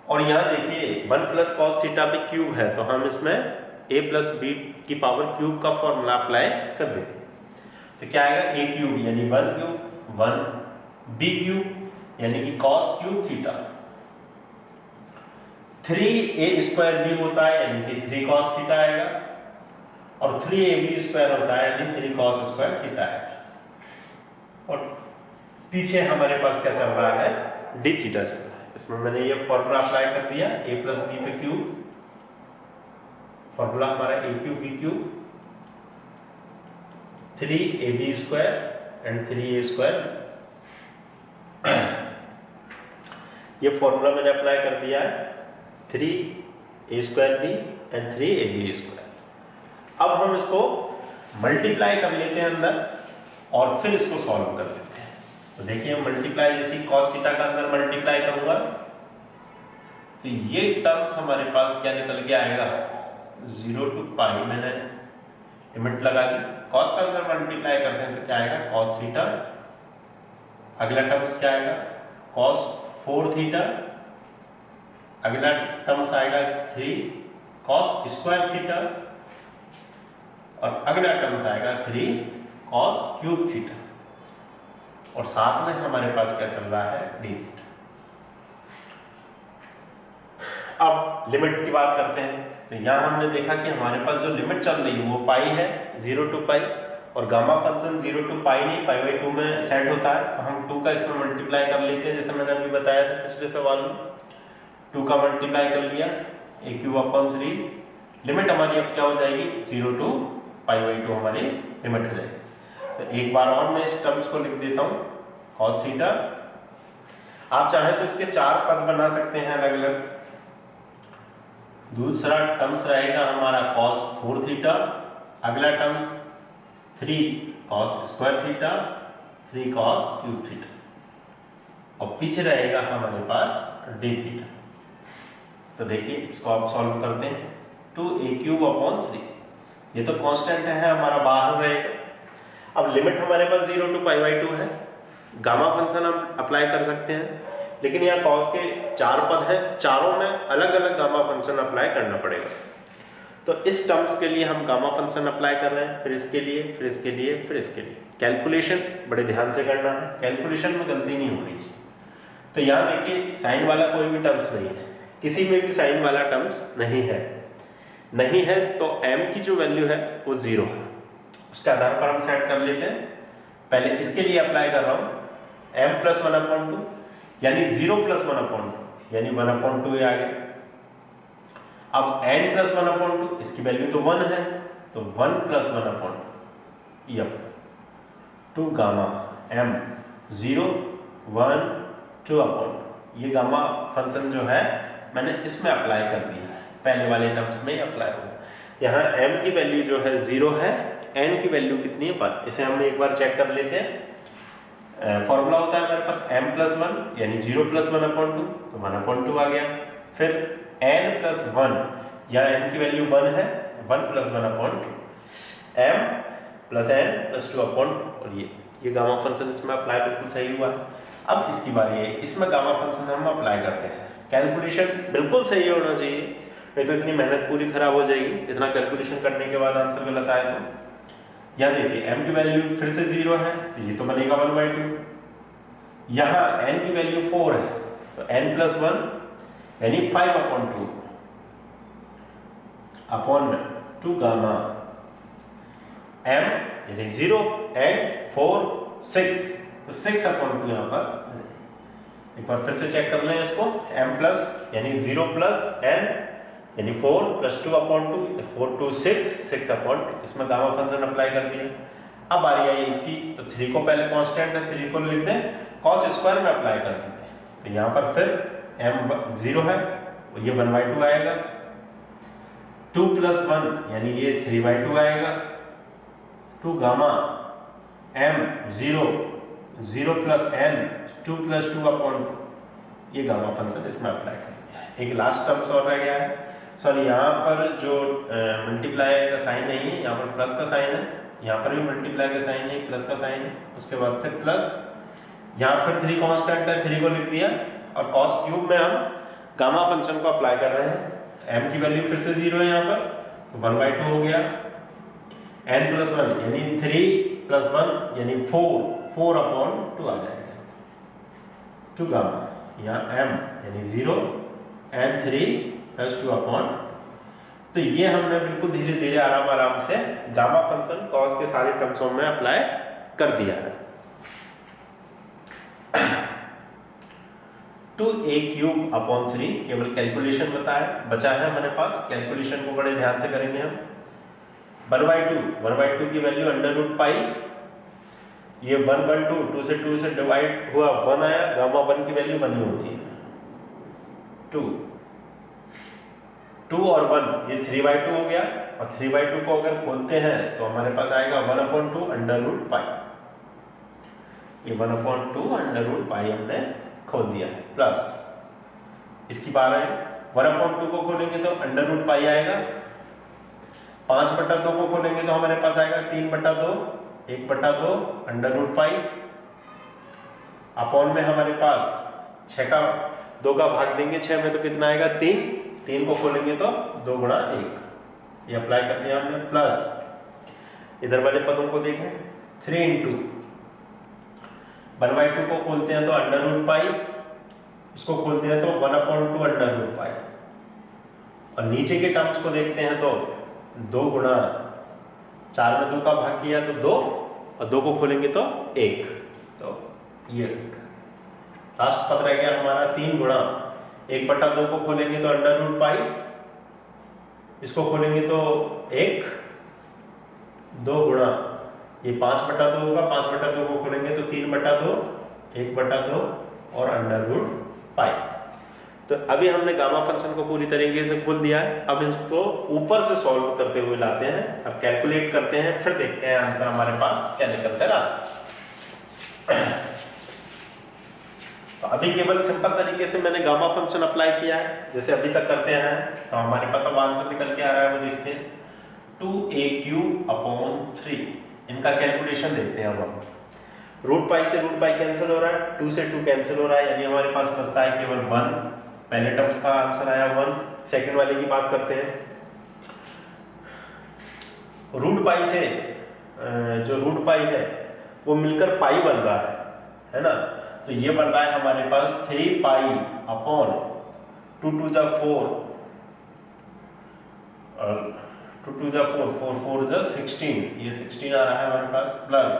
और यहाँ देखिए 1 प्लस कॉस थीटा पे क्यूब है, तो हम इसमें a प्लस बी की पावर क्यूब का फॉर्मूला अप्लाई कर देते हैं। तो क्या आएगा, a क्यूब यानी 1 क्यूब 1, b क्यूब यानी कि cos cube theta, 3a square b होता है यानी कि 3 कॉस थीटा आएगा, और 3ab स्क्वायर होता है यानी 3 कॉस स्क्वायर थीटा है। और पीछे हमारे पास क्या चल रहा है, डी थीटा चल रहा है। इसमें मैंने ये फॉर्मूला अप्लाई कर दिया, a प्लस बी पे क्यूब, फॉर्मूला हमारा a cube b cube 3ab square and 3a square, ये फॉर्मूला मैंने अप्लाई कर दिया है, 3a square b and 3ab square. अब हम इसको मल्टीप्लाई कर लेते हैं अंदर, और फिर इसको सॉल्व कर लेते हैं। तो देखिए मल्टीप्लाई, जैसे cos थीटा का अंदर मल्टीप्लाई करूंगा, तो ये टर्म्स हमारे पास क्या निकल के आएगा, 0 टू पाई, मैंने लिमिट लगा दी, cos का अंदर मल्टीप्लाई करते हैं तो क्या आएगा, cos थीटा, अगला टर्म्स क्या आएगा, cos 4 थीटा, अगला टर्म्स आएगा 3 cos स्क्वायर थीटा, और अगला टर्म्स आएगा 3 cos क्यूब थीटा, और साथ में हमारे पास क्या चल रहा है, डी थीटा। अब लिमिट की बात करते हैं। तो यहाँ हमने देखा कि हमारे पास जो लिमिट चल रही है वो पाई है, 0 टू पाई, और गामा फंक्शन 0 टू पाई नहीं पाई बाई 2 में सेट होता है, तो हम 2 का इसमें मल्टीप्लाई कर लेते हैं, जैसे मैंने अभी बताया था पिछले सवाल में। 2 का मल्टीप्लाई कर लिया, ए क्यूब अपॉन 3, लिमिट हमारी अब क्या हो जाएगी 0 to π/2 हमारी लिमिट हो जाएगी। तो एक बार और मैं इस टर्म्स को लिख देता हूँ cos थीटा। आप चाहे तो इसके 4 पद बना सकते हैं अलग अलग। दूसरा टर्म्स रहेगा हमारा cos 4 थीटा, अगला terms 3 cos square theta, 3 cos cube theta, और पीछे रहेगा हमारे पास d थीटा। तो देखिए इसको आप सॉल्व करते हैं, 2a³ अपॉन 3, ये तो कांस्टेंट है हमारा, बाहर रहेगा। अब लिमिट हमारे पास 0 to π/2 है, गामा फंक्शन हम अप्लाई कर सकते हैं, लेकिन यहाँ cos के 4 पद हैं, चारों में अलग अलग गामा फंक्शन अप्लाई करना पड़ेगा। तो इस टर्म्स के लिए हम गामा फंक्शन अप्लाई कर रहे हैं, फिर इसके लिए, फिर इसके लिए, फिर इसके लिए। कैलकुलेशन बड़े ध्यान से करना है, कैलकुलेशन में गलती नहीं होनी चाहिए। तो यहाँ देखिए साइन वाला कोई भी टर्म्स नहीं है, किसी में भी साइन वाला टर्म्स नहीं है तो m की जो वैल्यू है वो 0 है, उसके आधार पर हम सेट कर लेते हैं। पहले इसके लिए अप्लाई कर रहा हूँ m + 1/2, यानी 0 + 1/2, यानी 1/2 आ गया। अब n + 1/2, इसकी वैल्यू तो 1 है, तो 1 + 1/2 ये 2 गामा m 0 1 2/2, ये गामा फंक्शन जो है मैंने इसमें अप्लाई कर दिया है, पहले वाले टर्म्स में अप्लाई होगा। यहाँ m की वैल्यू जो है 0 है, n की वैल्यू कितनी है 1, इसे हम एक बार चेक कर लेते हैं। फॉर्मूला होता है हमारे पास m + 1, यानी 0 + 1/2, तो 1/2 आ गया। फिर n + 1, यहाँ n की वैल्यू 1 है, 1 + 1/2, m + n + 2/2, और ये गामा फंक्शन इसमें अप्लाई बिल्कुल सही हुआ है। अब इसकी बारी है, इसमें गामा फंक्शन हम अप्लाई करते हैं। कैलकुलेशन बिल्कुल सही होना चाहिए, नहीं तो इतनी मेहनत पूरी खराब हो जाएगी, इतना कैलकुलेशन करने के बाद आंसर गलत आए तो। यहाँ देखिए m की वैल्यू फिर से 0 है, तो ये तो बनेगा 1/2। यहाँ n की वैल्यू 4 है, तो n + 1 यानी 5/2 अपॉन 2 गामा m यानी 0 and 4 6, तो 6/2 यहाँ पर। एक बार फिर से चेक कर लें इसको, m प्लस यानी 0 + n यानी 4 + 2/2, 4 2 6 6/2, इसमें गामा फंक्शन अप्लाई कर दिया। अब बारी आई इसकी, तो 3 को पहले कांस्टेंट है, 3 को लिख दें, cos स्क्वायर में अप्लाई कर देते हैं। तो यहाँ पर फिर m 0 है, तो ये 1/2 आएगा, 2 + 1 यानी ये 3/2 आएगा, 2 गामा m 0 0 + n 2 + 2/2, ये गामा फंक्शन इसमें अप्लाई कर दिया है। एक लास्ट टर्म्स और रह गया है, सॉरी यहाँ पर जो मल्टीप्लाई का साइन नहीं है, यहाँ पर प्लस का साइन है, यहाँ पर भी मल्टीप्लाई का साइन नहीं, प्लस का साइन है, उसके बाद फिर प्लस, यहाँ फिर 3 कांस्टेंट है, 3 को लिख दिया, और cos क्यूब में हम गामा फंक्शन को अप्लाई कर रहे हैं। m की वैल्यू फिर से 0 है यहाँ पर, तो 1/2 हो गया, n + 1 यानी 3 + 1 यानी 4/2 आ जाएगा, 2 गामा, यहाँ m यानी 0 and 3 + 2/2। तो ये हमने बिल्कुल धीरे धीरे आराम से गामा फंक्शन cos के सारे टर्म्सों में अप्लाई कर दिया है। 2a³/3 केवल कैलकुलेशन बचा है हमारे पास, कैलकुलेशन को बड़े ध्यान से करेंगे हम। 1/2 की वैल्यू √π, ये 1/2, 2 से डिवाइड हुआ 1 आया, गामा 1 की वैल्यू 1 ही होती है, 2 और 1 ये 3/2 हो गया, और 3/2 को अगर खोलते हैं तो हमारे पास आएगा 1/2 √π, ये 1/2 √π हमने खोल दिया, प्लस इसकी बार है 1/2 को खोलेंगे तो √π आएगा, 5/2 को खोलेंगे तो हमारे पास आएगा 3/2, 1/2 √π, अपॉन में हमारे पास 6 का 2 का भाग देंगे 6 में तो कितना आएगा 3 को खोलेंगे तो 2 × 1, ये अप्लाई कर दिया हमने, प्लस इधर वाले पदों को देखें, 3 × 1/2 को खोलते हैं तो √π, इसको खोलते हैं तो 1/2 √π, और नीचे के टर्म्स को देखते हैं तो 2 × 4 में 2 का भाग किया तो 2, और 2 को खोलेंगे तो 1, तो ये लास्ट पद रह गया हमारा 3 × 1/2 को खोलेंगे तो √π, इसको खोलेंगे तो 1 2 गुणा ये 5/2 होगा, 5/2 को खोलेंगे तो 3/2 1/2 और √π। तो अभी हमने गामा फंक्शन को पूरी तरीके से खोल दिया है। अब इसको ऊपर से सॉल्व करते हुए लाते हैं, अब कैलकुलेट करते हैं, फिर देखते हैं आंसर हमारे पास क्या निकल कर आता है। तो अभी केवल सिंपल तरीके से मैंने गामा फंक्शन अप्लाई किया है जैसे अभी तक करते हैं, तो हमारे पास अब आंसर निकल के आ रहा है, वो देखते हैं 2a³ 3। इनका कैलकुलेशन देखते हैं। अब हम √π से √π कैंसिल हो रहा है, 2 से 2 कैंसिल हो रहा है, यानी हमारे पास बचता है केवल 1। पहले टर्म्स का आंसर आया 1। सेकंड वाले की बात करते हैं। √π से जो √π है वो मिलकर पाई बन रहा है ना, तो ये बन रहा है हमारे पास 3π अपॉन 2 to the 4 और 2 to the 4 4 4 the 16, ये 16 आ रहा है हमारे पास, प्लस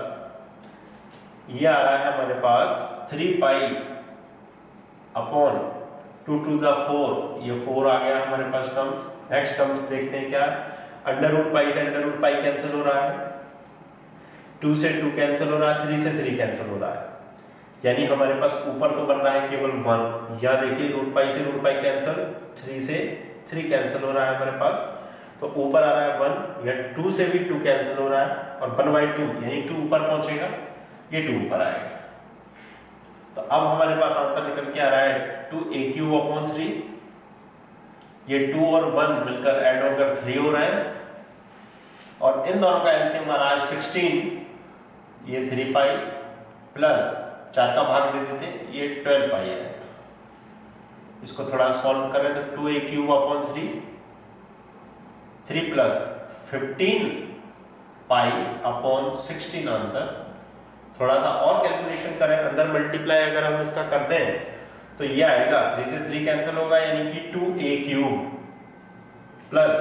ये आ रहा है हमारे पास 3π अपॉन 2 to the 4, ये 4 आ गया हमारे पास टर्म्स। नेक्स्ट टर्म्स देखते हैं क्या, √π से √π कैंसिल हो रहा है, 2 से 2 कैंसिल हो रहा है, 3 से 3 कैंसिल हो रहा है, यानी हमारे पास ऊपर तो बन रहा है केवल 1। यहाँ देखिए √π से √π कैंसिल, 3 से 3 कैंसिल हो रहा है हमारे पास, तो ऊपर आ रहा है 1। या 2 से भी 2 कैंसिल हो रहा है और 1/2 यानी 2 ऊपर पहुंचेगा, ये 2 ऊपर आएगा। तो अब हमारे पास आंसर निकल के आ रहा है 2a³/3। ये 2 और 1 मिलकर ऐड होकर 3 हो रहा है और इन दोनों का एलसीएम आ रहा है 16। ये 3π प्लस 4 का भाग दे देते, ये 12π है। इसको थोड़ा सॉल्व करें तो 2a³/3 3 प्लस 15π/16 आंसर। थोड़ा सा और कैलकुलेशन करें, अंदर मल्टीप्लाई अगर हम इसका करते हैं तो ये आएगा 3 से 3 कैंसिल होगा, यानी कि 2a³ प्लस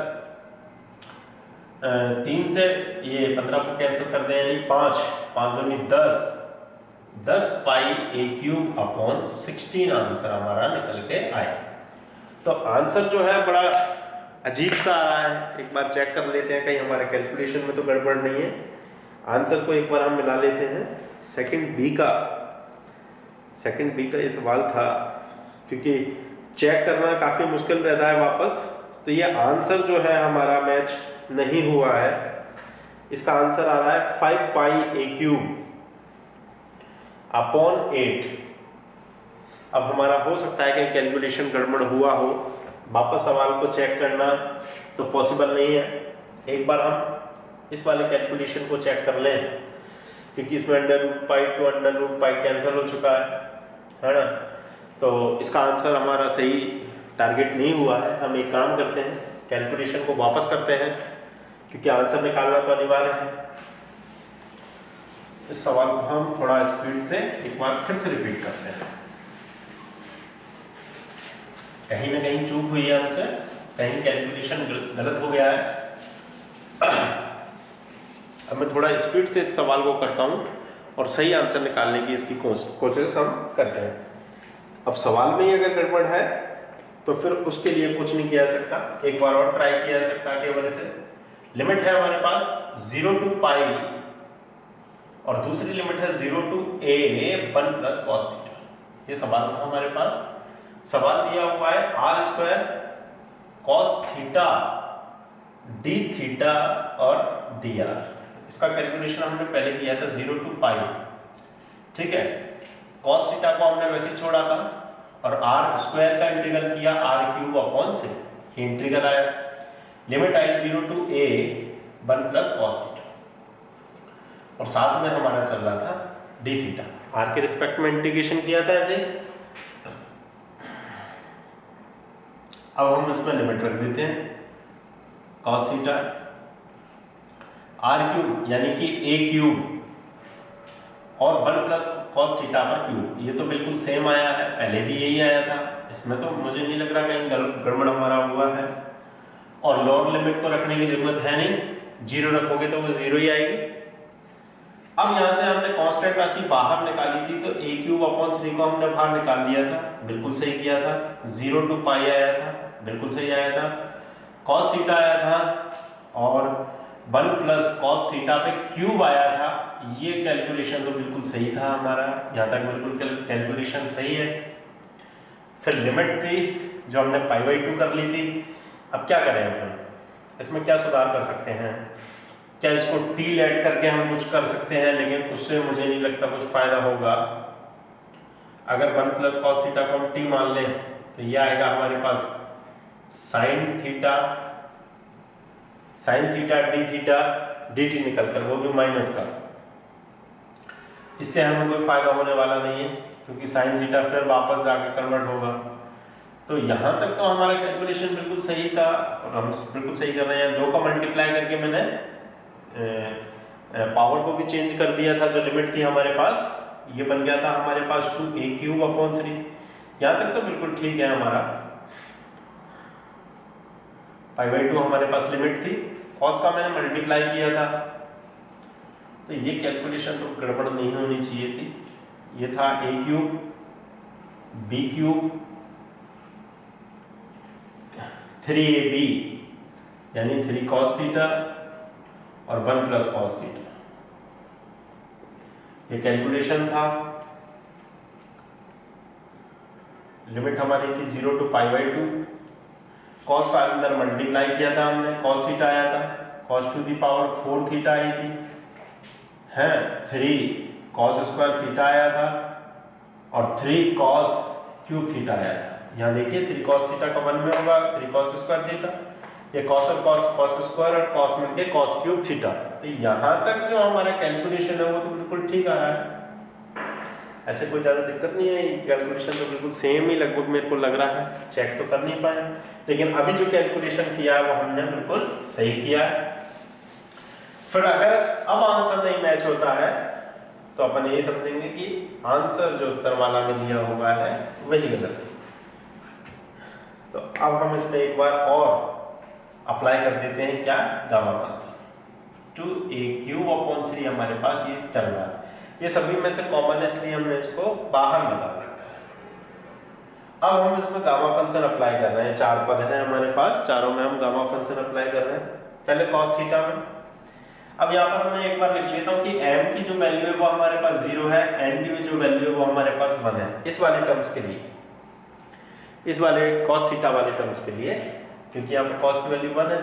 3 से ये 15 को कैंसिल कर दें, यानी 5 5 दूनी 10 10πa³/16 आंसर हमारा निकल के आए। तो आंसर जो है बड़ा अजीब सा आ रहा है, एक बार चेक कर लेते हैं कहीं हमारे कैलकुलेशन में तो गड़बड़ नहीं है। आंसर को एक बार हम मिला लेते हैं। सेकंड बी का ये सवाल था, क्योंकि चेक करना काफ़ी मुश्किल रहता है वापस, तो ये आंसर जो है हमारा मैच नहीं हुआ है। इसका आंसर आ रहा है 5πa³/8। अब हमारा हो सकता है कि कैलकुलेशन गड़बड़ हुआ हो, वापस सवाल को चेक करना तो पॉसिबल नहीं है। एक बार हम इस वाले कैलकुलेशन को चेक कर लें, क्योंकि इसमें √π to √π कैंसिल हो चुका है ना, तो इसका आंसर हमारा सही टारगेट नहीं हुआ है। हम एक काम करते हैं, कैलकुलेशन को वापस करते हैं, क्योंकि आंसर निकालना तो अनिवार्य है। इस सवाल को हम थोड़ा स्पीड से एक बार फिर से रिपीट करते हैं। कहीं ना कहीं चूक हुई है हमसे, कहीं कैलकुलेशन गलत हो गया है। अब मैं थोड़ा स्पीड से इस सवाल को करता हूं और सही आंसर निकालने की इसकी कोशिश हम करते हैं। अब सवाल में ही अगर गड़बड़ है तो फिर उसके लिए कुछ नहीं किया जा सकता, एक बार और ट्राई किया जा सकता है। केवल से लिमिट है हमारे पास 0 to π और दूसरी लिमिट है 0 to a1 + cos θ। ये सवाल था हमारे पास। सवाल दिया हुआ है r² cos θ dθ और dr। इसका कैलकुलेशन हमने पहले किया था 0 to π, ठीक है। cos θ को हमने वैसे ही छोड़ा था और r² का इंटीग्रल किया r³/3, ये इंटीग्रल आया। Limit I 0 to a1 + cos θ और साथ में हमारा चल रहा था dθ। r के रिस्पेक्ट में इंटीग्रेशन किया था ऐसे। अब हम इसमें लिमिट रख देते हैं cos θ r³ यानी कि a³ और 1 + cos θ/3। ये तो बिल्कुल सेम आया है, पहले भी यही आया था, इसमें तो मुझे नहीं लग रहा कहीं गड़बड़ हमारा हुआ है। और लोअर लिमिट को रखने की जरूरत है नहीं, 0 रखोगे तो वो 0 ही आएगी। अब यहाँ से हमने कांस्टेंट राशि बाहर निकाली थी, तो a³/3 को हमने बाहर निकाल दिया था, बिल्कुल सही किया था। 0 to π आया था, बिल्कुल सही आया था। कॉस थीटा आया था और 1 प्लस कॉस थीटा पे क्यूब आया था। ये कैलकुलेशन तो बिल्कुल सही था हमारा, यहाँ तक बिल्कुल कैलकुलेशन सही है। फिर लिमिट थी जो हमने π/2 कर ली थी। अब क्या करें अपन, इसमें क्या सुधार कर सकते हैं? क्या इसको t ऐड करके हम कुछ कर सकते हैं, लेकिन उससे मुझे नहीं लगता कुछ फायदा होगा। अगर 1 प्लस कॉस थीटा को हम t मान लें तो ये आएगा हमारे पास sine theta d theta dt निकल कर, वो भी माइनस का। इससे हमें कोई फायदा होने वाला नहीं है क्योंकि साइन थीटा फिर वापस जाकर कन्वर्ट होगा। तो यहाँ तक तो हमारा कैलकुलेशन बिल्कुल सही था और हम बिल्कुल सही कर रहे हैं। 2 का मल्टीप्लाई करके मैंने पावर को भी चेंज कर दिया था। जो लिमिट थी हमारे पास ये बन गया था हमारे पास 2a³ 3। यहाँ तक तो बिल्कुल ठीक है हमारा। π/2 हमारे पास लिमिट थी, कॉस का मैंने मल्टीप्लाई किया था, तो ये कैलकुलेशन तो गड़बड़ नहीं होनी चाहिए थी। ये था a³ b³ 3ab यानी 3 cos थीटा और 1 प्लस कॉस थीटा, ये कैलकुलेशन था। लिमिट हमारी थी 0 to π/2। कॉस का अंदर मल्टीप्लाई किया था हमने, cos थीटा आया था, cos to the power 4 theta आई थी है, 3 cos स्क्वायर थीटा आया था और 3 cos क्यूब थीटा आया था। यहाँ देखिए 3 cos थीटा का 1 में होगा 3 cos स्क्वायर थीटा, ये cos और cos स्क्वायर और cos मिलके cos क्यूब थीटा। तो यहाँ तक जो हमारा कैलकुलेशन है वो तो बिल्कुल ठीक आ रहा है, ऐसे कोई ज़्यादा दिक्कत नहीं है। कैलकुलेशन तो बिल्कुल सेम ही लगभग मेरे को लग रहा है, चेक तो कर नहीं पाए, लेकिन अभी जो कैलकुलेशन किया है वो हमने बिल्कुल सही किया है। फिर अगर अब आंसर नहीं मैच होता है तो अपन ये समझेंगे कि आंसर जो उत्तर वाला में दिया हुआ है वही गलत है। तो अब हम इसमें एक बार और अप्लाई कर देते हैं, क्या, गामा फंक्शन। 2a³ 3 हमारे पास ये चल रहा है, ये सभी में से कॉमन है इसलिए हमने इसको बाहर निकाल रखा है। अब हम इसमें गामा फंक्शन अप्लाई कर रहे हैं। 4 पद हैं हमारे पास, चारों में हम गामा फंक्शन अप्लाई कर रहे हैं। पहले cos थीटा में, अब यहाँ पर मैं एक बार लिख लेता हूँ कि m की जो वैल्यू है वो हमारे पास 0 है, n की जो वैल्यू है वो हमारे पास 1 है। इस वाले टर्म्स के लिए, इस वाले cos थीटा वाले टर्म्स के लिए, क्योंकि यहाँ पर cos की वैल्यू 1 है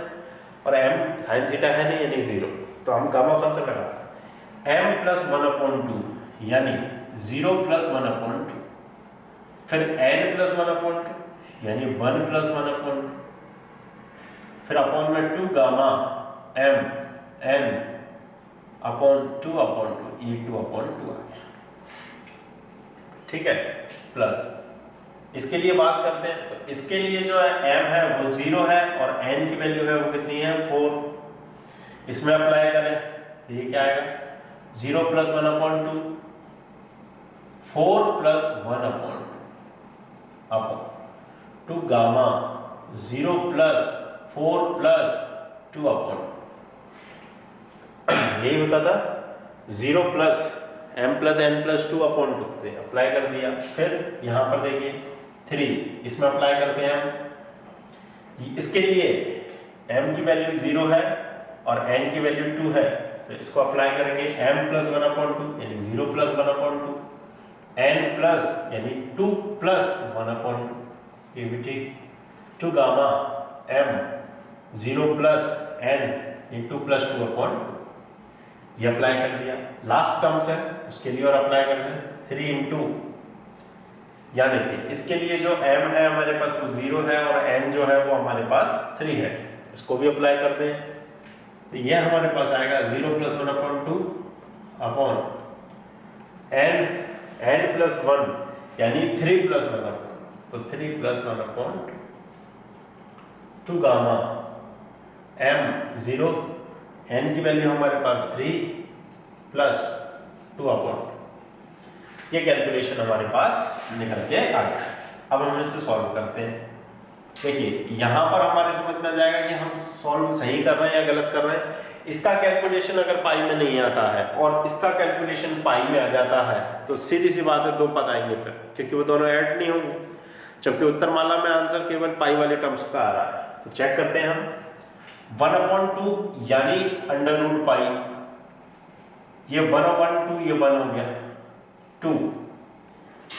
और m sin थीटा है नहीं यानी 0, तो हम गामा फंक्शन लगाते हैं m प्लस 1/2 यानी 0 प्लस 1/2, फिर n प्लस 1/2 यानी 1 प्लस 1/2, फिर अपॉन में 2 गामा m n अपॉन 2/2, ये 2/2 आ गया, ठीक है। प्लस इसके लिए बात करते हैं, तो इसके लिए जो है m है वो 0 है और n की वैल्यू है वो कितनी है 4। इसमें अप्लाई करें तो ये क्या आएगा 0 plus 1/2, 4 plus 1/2 upon 2 gamma 0 plus 4 plus 2/2, यही होता था 0 plus m plus n plus 2/2। Apply कर दिया। फिर यहाँ पर देखिए 3, इसमें अप्लाई करते हैं हम। इसके लिए m की वैल्यू 0 है और n की वैल्यू 2 है, तो इसको अप्लाई करेंगे m प्लस 1/2 यानी 0 प्लस 1/2, n प्लस यानी 2 प्लस 1/2, ये भी ठीक, 2 गामा m 0 प्लस n ये 2 प्लस 2/2, ये अप्लाई कर दिया। लास्ट टर्म्स है उसके लिए और अप्लाई कर दें 3 इंटू, या देखिए इसके लिए जो m है हमारे पास वो 0 है और n जो है वो हमारे पास 3 है, इसको भी अप्लाई कर दें, तो ये हमारे पास आएगा 0 प्लस 1/2 अपॉन n प्लस 1 यानी 3 प्लस 1/2, तो 3 प्लस 1/2 गामा m 0, n की वैल्यू हमारे पास 3 प्लस 2/2। ये कैलकुलेशन हमारे पास निकल के आ गया। अब हम इसे सॉल्व करते हैं। देखिए यहाँ पर हमारे समझ में आ जाएगा कि हम सॉल्व सही कर रहे हैं या गलत कर रहे हैं। इसका कैलकुलेशन अगर पाई में नहीं आता है और इसका कैलकुलेशन पाई में आ जाता है तो सीधी सी बात है 2 पद आएंगे फिर, क्योंकि वो दोनों ऐड नहीं होंगे, जबकि उत्तरमाला में आंसर केवल पाई वाले टर्म्स का आ रहा है। तो चेक करते हैं हम। 1/2 यानी √पाई, ये 1/2, ये 1 हो गया 2,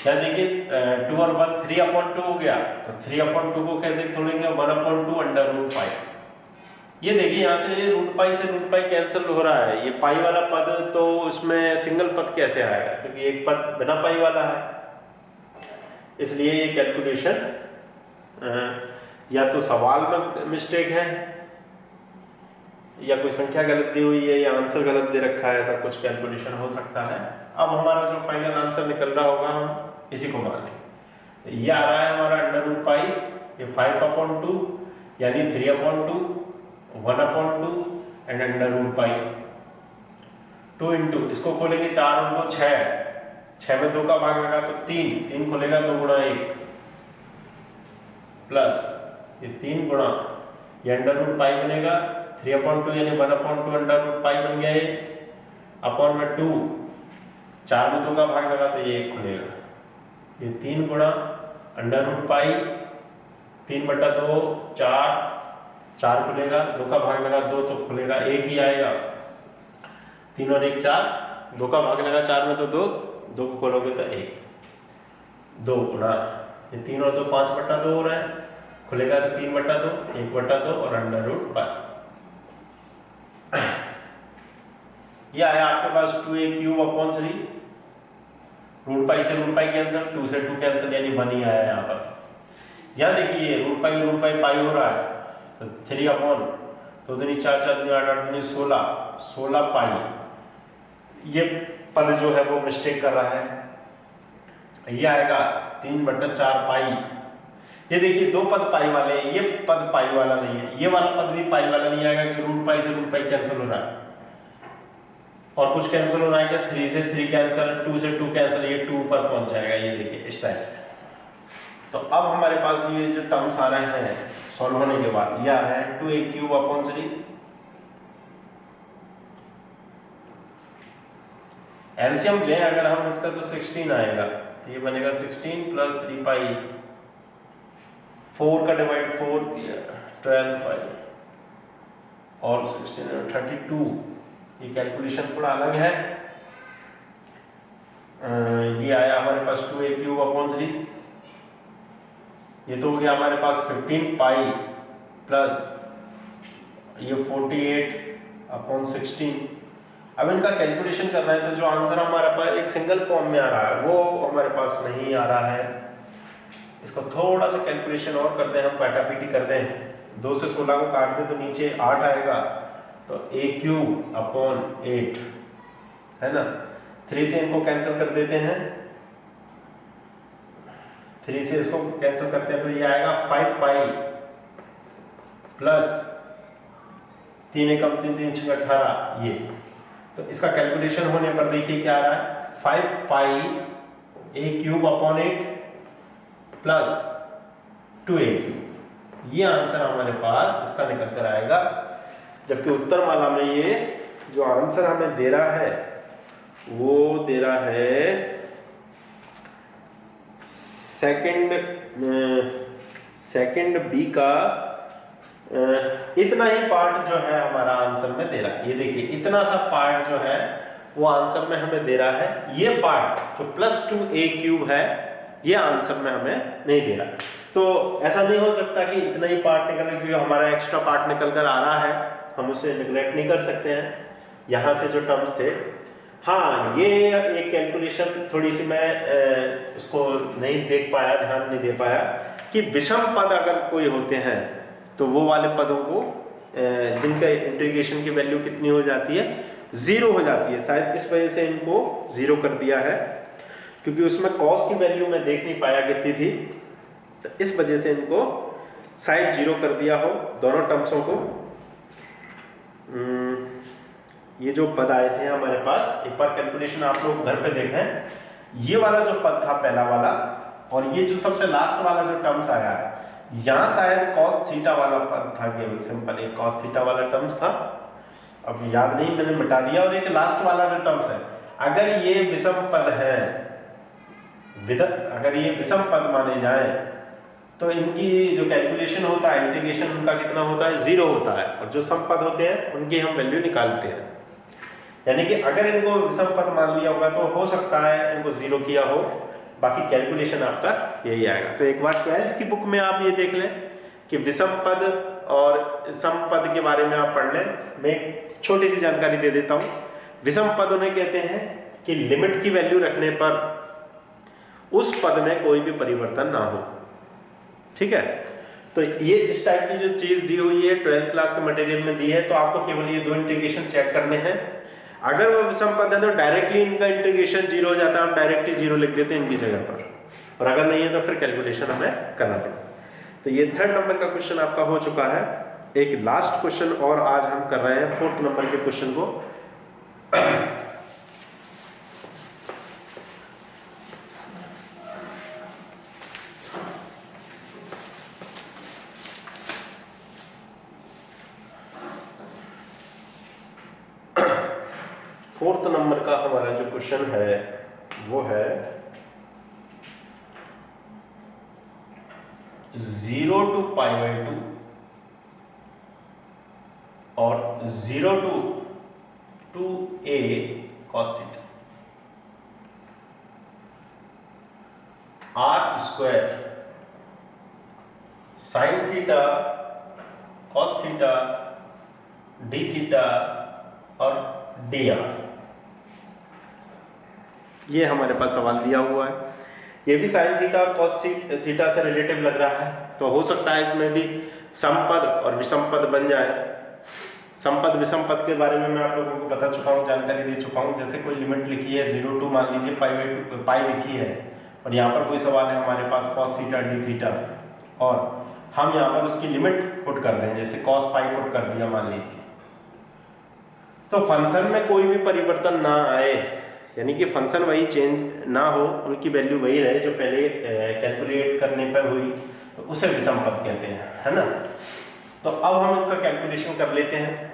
या देखिए 2 और 1 3/2 हो गया, तो 3/2 को कैसे खोलेंगे, 1/2 √पाई। ये देखिए यहाँ से √पाई से √पाई कैंसिल हो रहा है, ये पाई वाला पद तो उसमें सिंगल पद कैसे आएगा, क्योंकि एक पद बिना पाई वाला है, इसलिए ये कैलकुलेशन या तो सवाल में मिस्टेक है या कोई संख्या गलत दी हुई है या आंसर गलत दे रखा है, ऐसा कुछ कैलकुलेशन हो सकता है। अब हमारा जो फाइनल आंसर निकल रहा होगा हम इसी को मान लेंगे। ये आ रहा है हमारा √पाई, ये 5/2 यानी 3/2, 1/2 एंड √पाई। 2 इंटू इसको खोलेंगे 4 और 2 6, 6 में 2 का भाग लगा तो 3 खोलेगा 2 गुणा 1 प्लस ये 3 गुणा ये √पाई बनेगा 3/2 यानी 1/2 √पाई बन गया, ये अपॉन में 2, 4 में 2 का भाग लगा तो ये 1 खुलेगा, ये 3 गुणा √पाई 3/2 4 खुलेगा, 2 का भाग लगा 2 तो खुलेगा 1 ही आएगा, 3 और 1 4, 2 का भाग लगा 4 में तो 2 को खोलोगे तो 1, 2 गुणा ये 3 और 2 5/2 हो रहा है, खुलेगा तो 3/2 1/2 और √पाई। ये आया आपके पास 2a³ √पाई से √पाई कैंसिल, 2 से 2 कैंसिल यानी 1 ही आया यहाँ पर। यहाँ देखिए √पाई पाई हो रहा है तो 3/2 दूनी 4 4 दूनी 8 8 दूनी 16 पाई, ये पद जो है वो मिस्टेक कर रहा है, ये आएगा 3/4 पाई। ये देखिए 2 पद पाई वाले हैं, ये पद पाई वाला नहीं है, ये वाला पद भी पाई वाला नहीं आएगा कि √पाई से √पाई कैंसिल हो रहा है और कुछ कैंसिल हो रहा है, 3 से 3 कैंसिल, 2 से 2 कैंसिल, ये 2 पर पहुंच जाएगा, ये देखिए इस टाइप से। तो अब हमारे पास ये जो टर्म्स आ रहे हैं सॉल्व होने के बाद, ये आ रहा है 2a³ एलसीएम लें अगर हम इसका तो 16 आएगा, तो ये बनेगा 16 प्लस 3 पाई, 4 का डिवाइड 4 दिया 12 पाई और 16 और 32, ये कैलकुलेशन थोड़ा अलग है। ये आया हमारे पास 2a³ ये तो हो गया हमारे पास 15 पाई प्लस ये 48/16। अब इनका कैलकुलेशन करना है तो जो आंसर हमारे पास एक सिंगल फॉर्म में आ रहा है वो हमारे पास नहीं आ रहा है, इसको थोड़ा सा कैलकुलेशन और करते हैं हम, पैटापीटी करते हैं। 2 से 16 को काट दें तो नीचे 8 आएगा, तो a³/8 है ना। 3 से इनको कैंसिल कर देते हैं, 3 से इसको कैंसिल करते हैं तो ये आएगा 5 पाई प्लस 3 एकम 3 3 6 18, ये तो इसका कैलकुलेशन होने पर देखिए क्या आ रहा है 5 पाई a³/8 प्लस 2a³, ये आंसर हमारे पास इसका निकल कर आएगा। जबकि उत्तर माला में ये जो आंसर हमें दे रहा है वो दे रहा है सेकंड बी का इतना ही पार्ट जो है हमारा आंसर में दे रहा है। ये देखिए इतना सा पार्ट जो है वो आंसर में हमें दे रहा है, ये पार्ट जो +2a³ है ये आंसर में हमें नहीं दे रहा। तो ऐसा नहीं हो सकता कि इतना ही पार्ट निकल, क्योंकि हमारा एक्स्ट्रा पार्ट निकल कर आ रहा है, हम उसे निगलेक्ट नहीं कर सकते हैं। यहाँ से जो टर्म्स थे, हाँ ये एक कैलकुलेशन थोड़ी सी मैं उसको नहीं देख पाया, ध्यान नहीं दे पाया कि विषम पद अगर कोई होते हैं तो वो वाले पदों को जिनका इंटीग्रेशन की वैल्यू कितनी हो जाती है, 0 हो जाती है। शायद इस वजह से इनको 0 कर दिया है, क्योंकि उसमें कॉस की वैल्यू मैं देख नहीं पाया कितनी थी, तो इस वजह से इनको शायद 0 कर दिया हो दोनों टर्म्सों को। ये जो पद आए थे हमारे पास, एक बार कैलकुलेशन आप लोग घर पे देखें, ये वाला जो पद था पहला वाला, और ये जो सबसे लास्ट वाला जो टर्म्स आया है, यहाँ शायद cos थीटा वाला पद था, केवल सिंपल एक cos थीटा वाला टर्म्स था, अब याद नहीं मैंने मिटा दिया। और एक लास्ट वाला जो टर्म्स है, अगर ये विषम पद है, अगर ये विषम पद माने जाए तो इनकी जो कैलकुलेशन होता है, इंटीग्रेशन उनका कितना होता है, 0 होता है, और जो सम पद होते हैं उनकी हम वैल्यू निकालते हैं। यानी कि अगर इनको विषम पद मान लिया होगा तो हो सकता है इनको 0 किया हो, बाकी कैलकुलेशन आपका यही आएगा। तो एक बार 12th की बुक में आप ये देख लें कि विषम पद और सम पद के बारे में आप पढ़ लें। मैं एक छोटी सी जानकारी दे देता हूँ। विषम पद उन्हें कहते हैं कि लिमिट की वैल्यू रखने पर उस पद में कोई भी परिवर्तन ना हो। ठीक है, तो ये इस टाइप की जो चीज दी हुई है 12th क्लास के मटेरियल में दी है, तो आपको केवल ये दो इंटीग्रेशन चेक करने हैं। अगर वो विषम पद है तो डायरेक्टली इनका इंटीग्रेशन 0 हो जाता है, हम डायरेक्ट ही 0 लिख देते हैं इनकी जगह पर, और अगर नहीं है तो फिर कैलकुलेशन हमें करना पड़ेगा। तो ये 3rd नंबर का क्वेश्चन आपका हो चुका है। एक लास्ट क्वेश्चन और आज हम कर रहे हैं 4th नंबर के क्वेश्चन को। फोर्थ नंबर का हमारा जो क्वेश्चन है वो है 0 to π/2 और 0 to 2a cos theta r² sin theta cos theta d theta और dr, ये हमारे पास सवाल दिया हुआ है। ये भी साइन थीटा और कॉस थीटा से रिलेटिव लग रहा है, तो हो सकता है इसमें भी समपद और विषमपद बन जाए। समपद विषमपद के बारे में मैं आप लोगों को बता चुका हूँ, जानकारी दे चुका हूँ। जैसे कोई लिमिट लिखी है 0 to मान लीजिए पाई लिखी है, और यहाँ पर कोई सवाल है हमारे पास कॉस थीटा डी थीटा, और हम यहाँ पर उसकी लिमिट पुट कर दें, जैसे कॉस पाई पुट कर दिया मान लीजिए, तो फंक्शन में कोई भी परिवर्तन ना आए, यानी कि फंक्शन वही चेंज ना हो, उनकी वैल्यू वही रहे जो पहले कैलकुलेट करने पर हुई, तो उसे विषमपद कहते हैं, है ना। तो अब हम इसका कैलकुलेशन कर लेते हैं।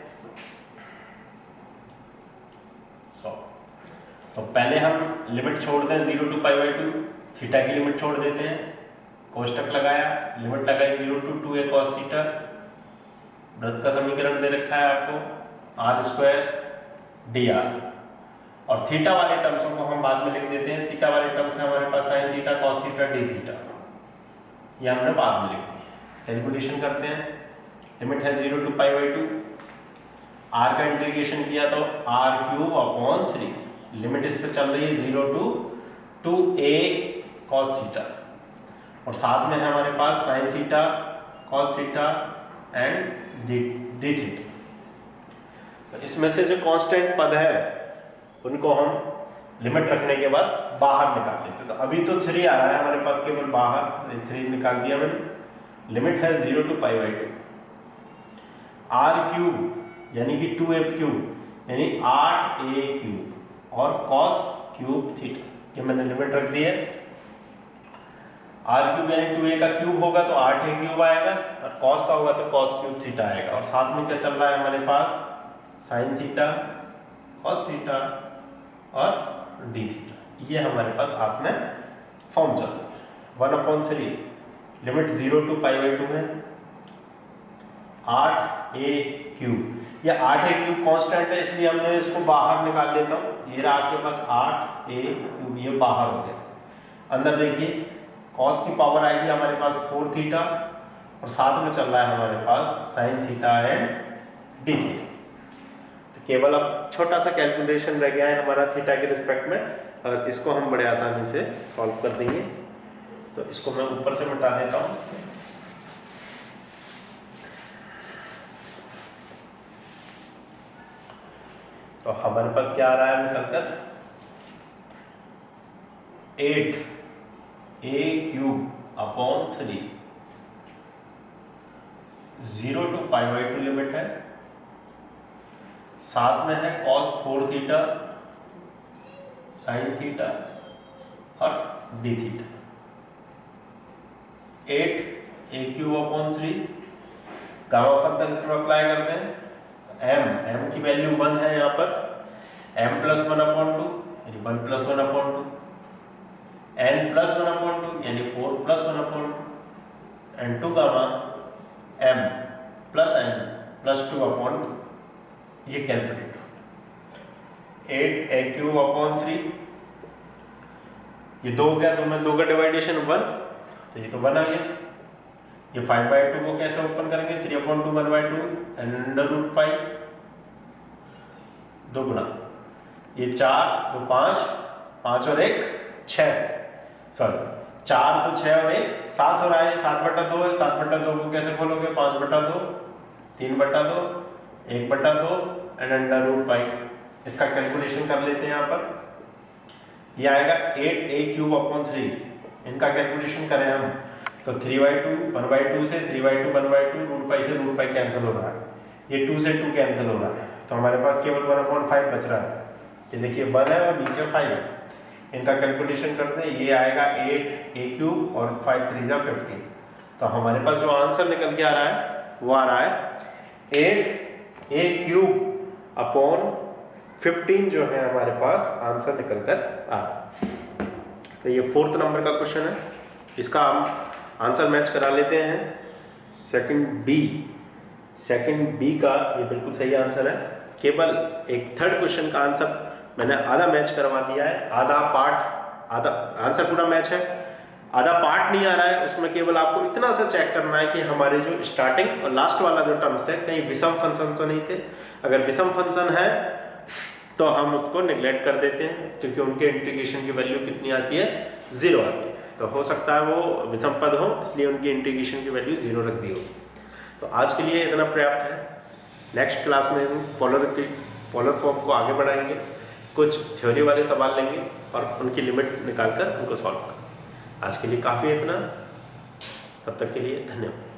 तो पहले हम लिमिट छोड़ दें 0 to π/2, थीटा की लिमिट छोड़ देते हैं, कोष्टक लगाया, लिमिट लगाई 0 to 2a cos थीटा, वृत्त का समीकरण दे रखा है आपको r² dr, और थीटा वाले टर्म्सों को हम बाद में लिख देते हैं। थीटा वाले टर्म्स है हमारे पास sin theta cos theta d theta, ये हमने बाद में लिख दिया। कैलकुलेशन करते हैं, लिमिट है 0 to π/2, r का इंटीग्रेशन किया तो r³ / 3, लिमिट इस पे चल रही है 0 to 2a cos थीटा, और साथ में है हमारे पास sin theta cos theta and d theta. तो इसमें से जो कांस्टेंट पद है उनको हम लिमिट रखने के बाद बाहर निकाल लेते हैं। तो अभी तो 3 आ रहा है हमारे पास, केवल बाहर 3 निकाल दिया मैंने। लिमिट है 0 to π/2, r³ यानी कि 2a³ यानी 8a³ और cos³ थीटा, ये मैंने लिमिट रख दी है। r³ यानी 2a का क्यूब होगा तो 8a³ आएगा, और cos का होगा तो cos³ थीटा आएगा, और साथ में क्या चल रहा है हमारे पास sin थीटा cos थीटा और d थीटा, ये हमारे पास हाथ में फॉर्म चल रहा है। 1/3 लिमिट 0 to π/2 है, 8a³, या 8a³ कांस्टेंट है इसलिए हमने इसको बाहर निकाल लेता हूँ। ये रहा आपके पास 8a³, ये बाहर हो गया। अंदर देखिए cos की पावर आएगी हमारे पास 4 थीटा, और साथ में चल रहा है हमारे पास sin theta and d theta. तो केवल अब छोटा सा कैलकुलेशन रह गया है हमारा थीटा के रिस्पेक्ट में, और इसको हम बड़े आसानी से सॉल्व कर देंगे। तो इसको मैं ऊपर से मिटा देता हूँ। तो हमारे पास क्या आ रहा है निकलकर 8a³ / 3, 0 to π/2 लिमिट है, साथ में है cos 4 थीटा sin थीटा और d theta. 8a³ / 3, gamma function इसमें अप्लाई करते हैं। m की वैल्यू 1 है यहाँ पर, m + 1/2 यानी 1 + 1/2, n + 1/2 यानी 4 + 1/2, N2 gamma m plus n plus 2 upon ये कैलकुलेट 8a क्यूब अपॉन 3, ये 2 हो गया, 2 में 2 का डिवाइडेशन 1, तो ये तो 1 आ गया। ये 5/2 को कैसे ओपन करेंगे, 3/2 1/2 एंड अंडर रूट पाई 2 गुना ये 4 2 5 5 और 1 6, सॉरी 4 तो 6 और 1 7 हो रहा है, 7/2 है, 7/2 को कैसे खोलोगे, 5/2 3/2 1/2 एंड अंडर रूट पाई। इसका कैलकुलेशन कर लेते हैं यहाँ पर, ये आएगा 8a क्यूब अपॉन 3, इनका कैलकुलेशन करें हम तो 3/2 1/2 से 3/2 1/2 रूट पाई से रूट पाई कैंसिल हो रहा है, ये 2 से 2 कैंसिल हो रहा है, तो हमारे पास केवल 1/5 बच रहा है। ये देखिए 1 है और नीचे 5 है, इनका कैलकुलेशन करते हैं, ये आएगा 8a क्यूब और 5 3 जा 15, तो हमारे पास जो आंसर निकल के आ रहा है वो आ रहा है 8a क्यूब अपॉन 15 जो है हमारे पास आंसर निकल कर आ रहा है। तो ये 4th नंबर का क्वेश्चन है, इसका हम आंसर मैच करा लेते हैं। सेकंड बी का ये बिल्कुल सही आंसर है, केवल एक 3rd क्वेश्चन का आंसर मैंने आधा मैच करवा दिया है, आधा आंसर पूरा मैच है, आधा पार्ट नहीं आ रहा है, उसमें केवल आपको इतना सा चेक करना है कि हमारे जो स्टार्टिंग और लास्ट वाला जो टर्म्स थे कहीं विषम फंक्शन तो नहीं थे। अगर विषम फंक्शन है तो हम उसको निगलेक्ट कर देते हैं, क्योंकि उनके इंटीग्रेशन की वैल्यू कितनी आती है, 0 आती है, तो हो सकता है वो विषम पद हो, इसलिए उनकी इंटीग्रेशन की वैल्यू 0 रख दी हो। तो आज के लिए इतना पर्याप्त है। नेक्स्ट क्लास में हम पोलर फॉर्म को आगे बढ़ाएंगे, कुछ थ्योरी वाले सवाल लेंगे और उनकी लिमिट निकालकर उनको सॉल्व करेंगे। आज के लिए काफ़ी है इतना, तब तक के लिए धन्यवाद।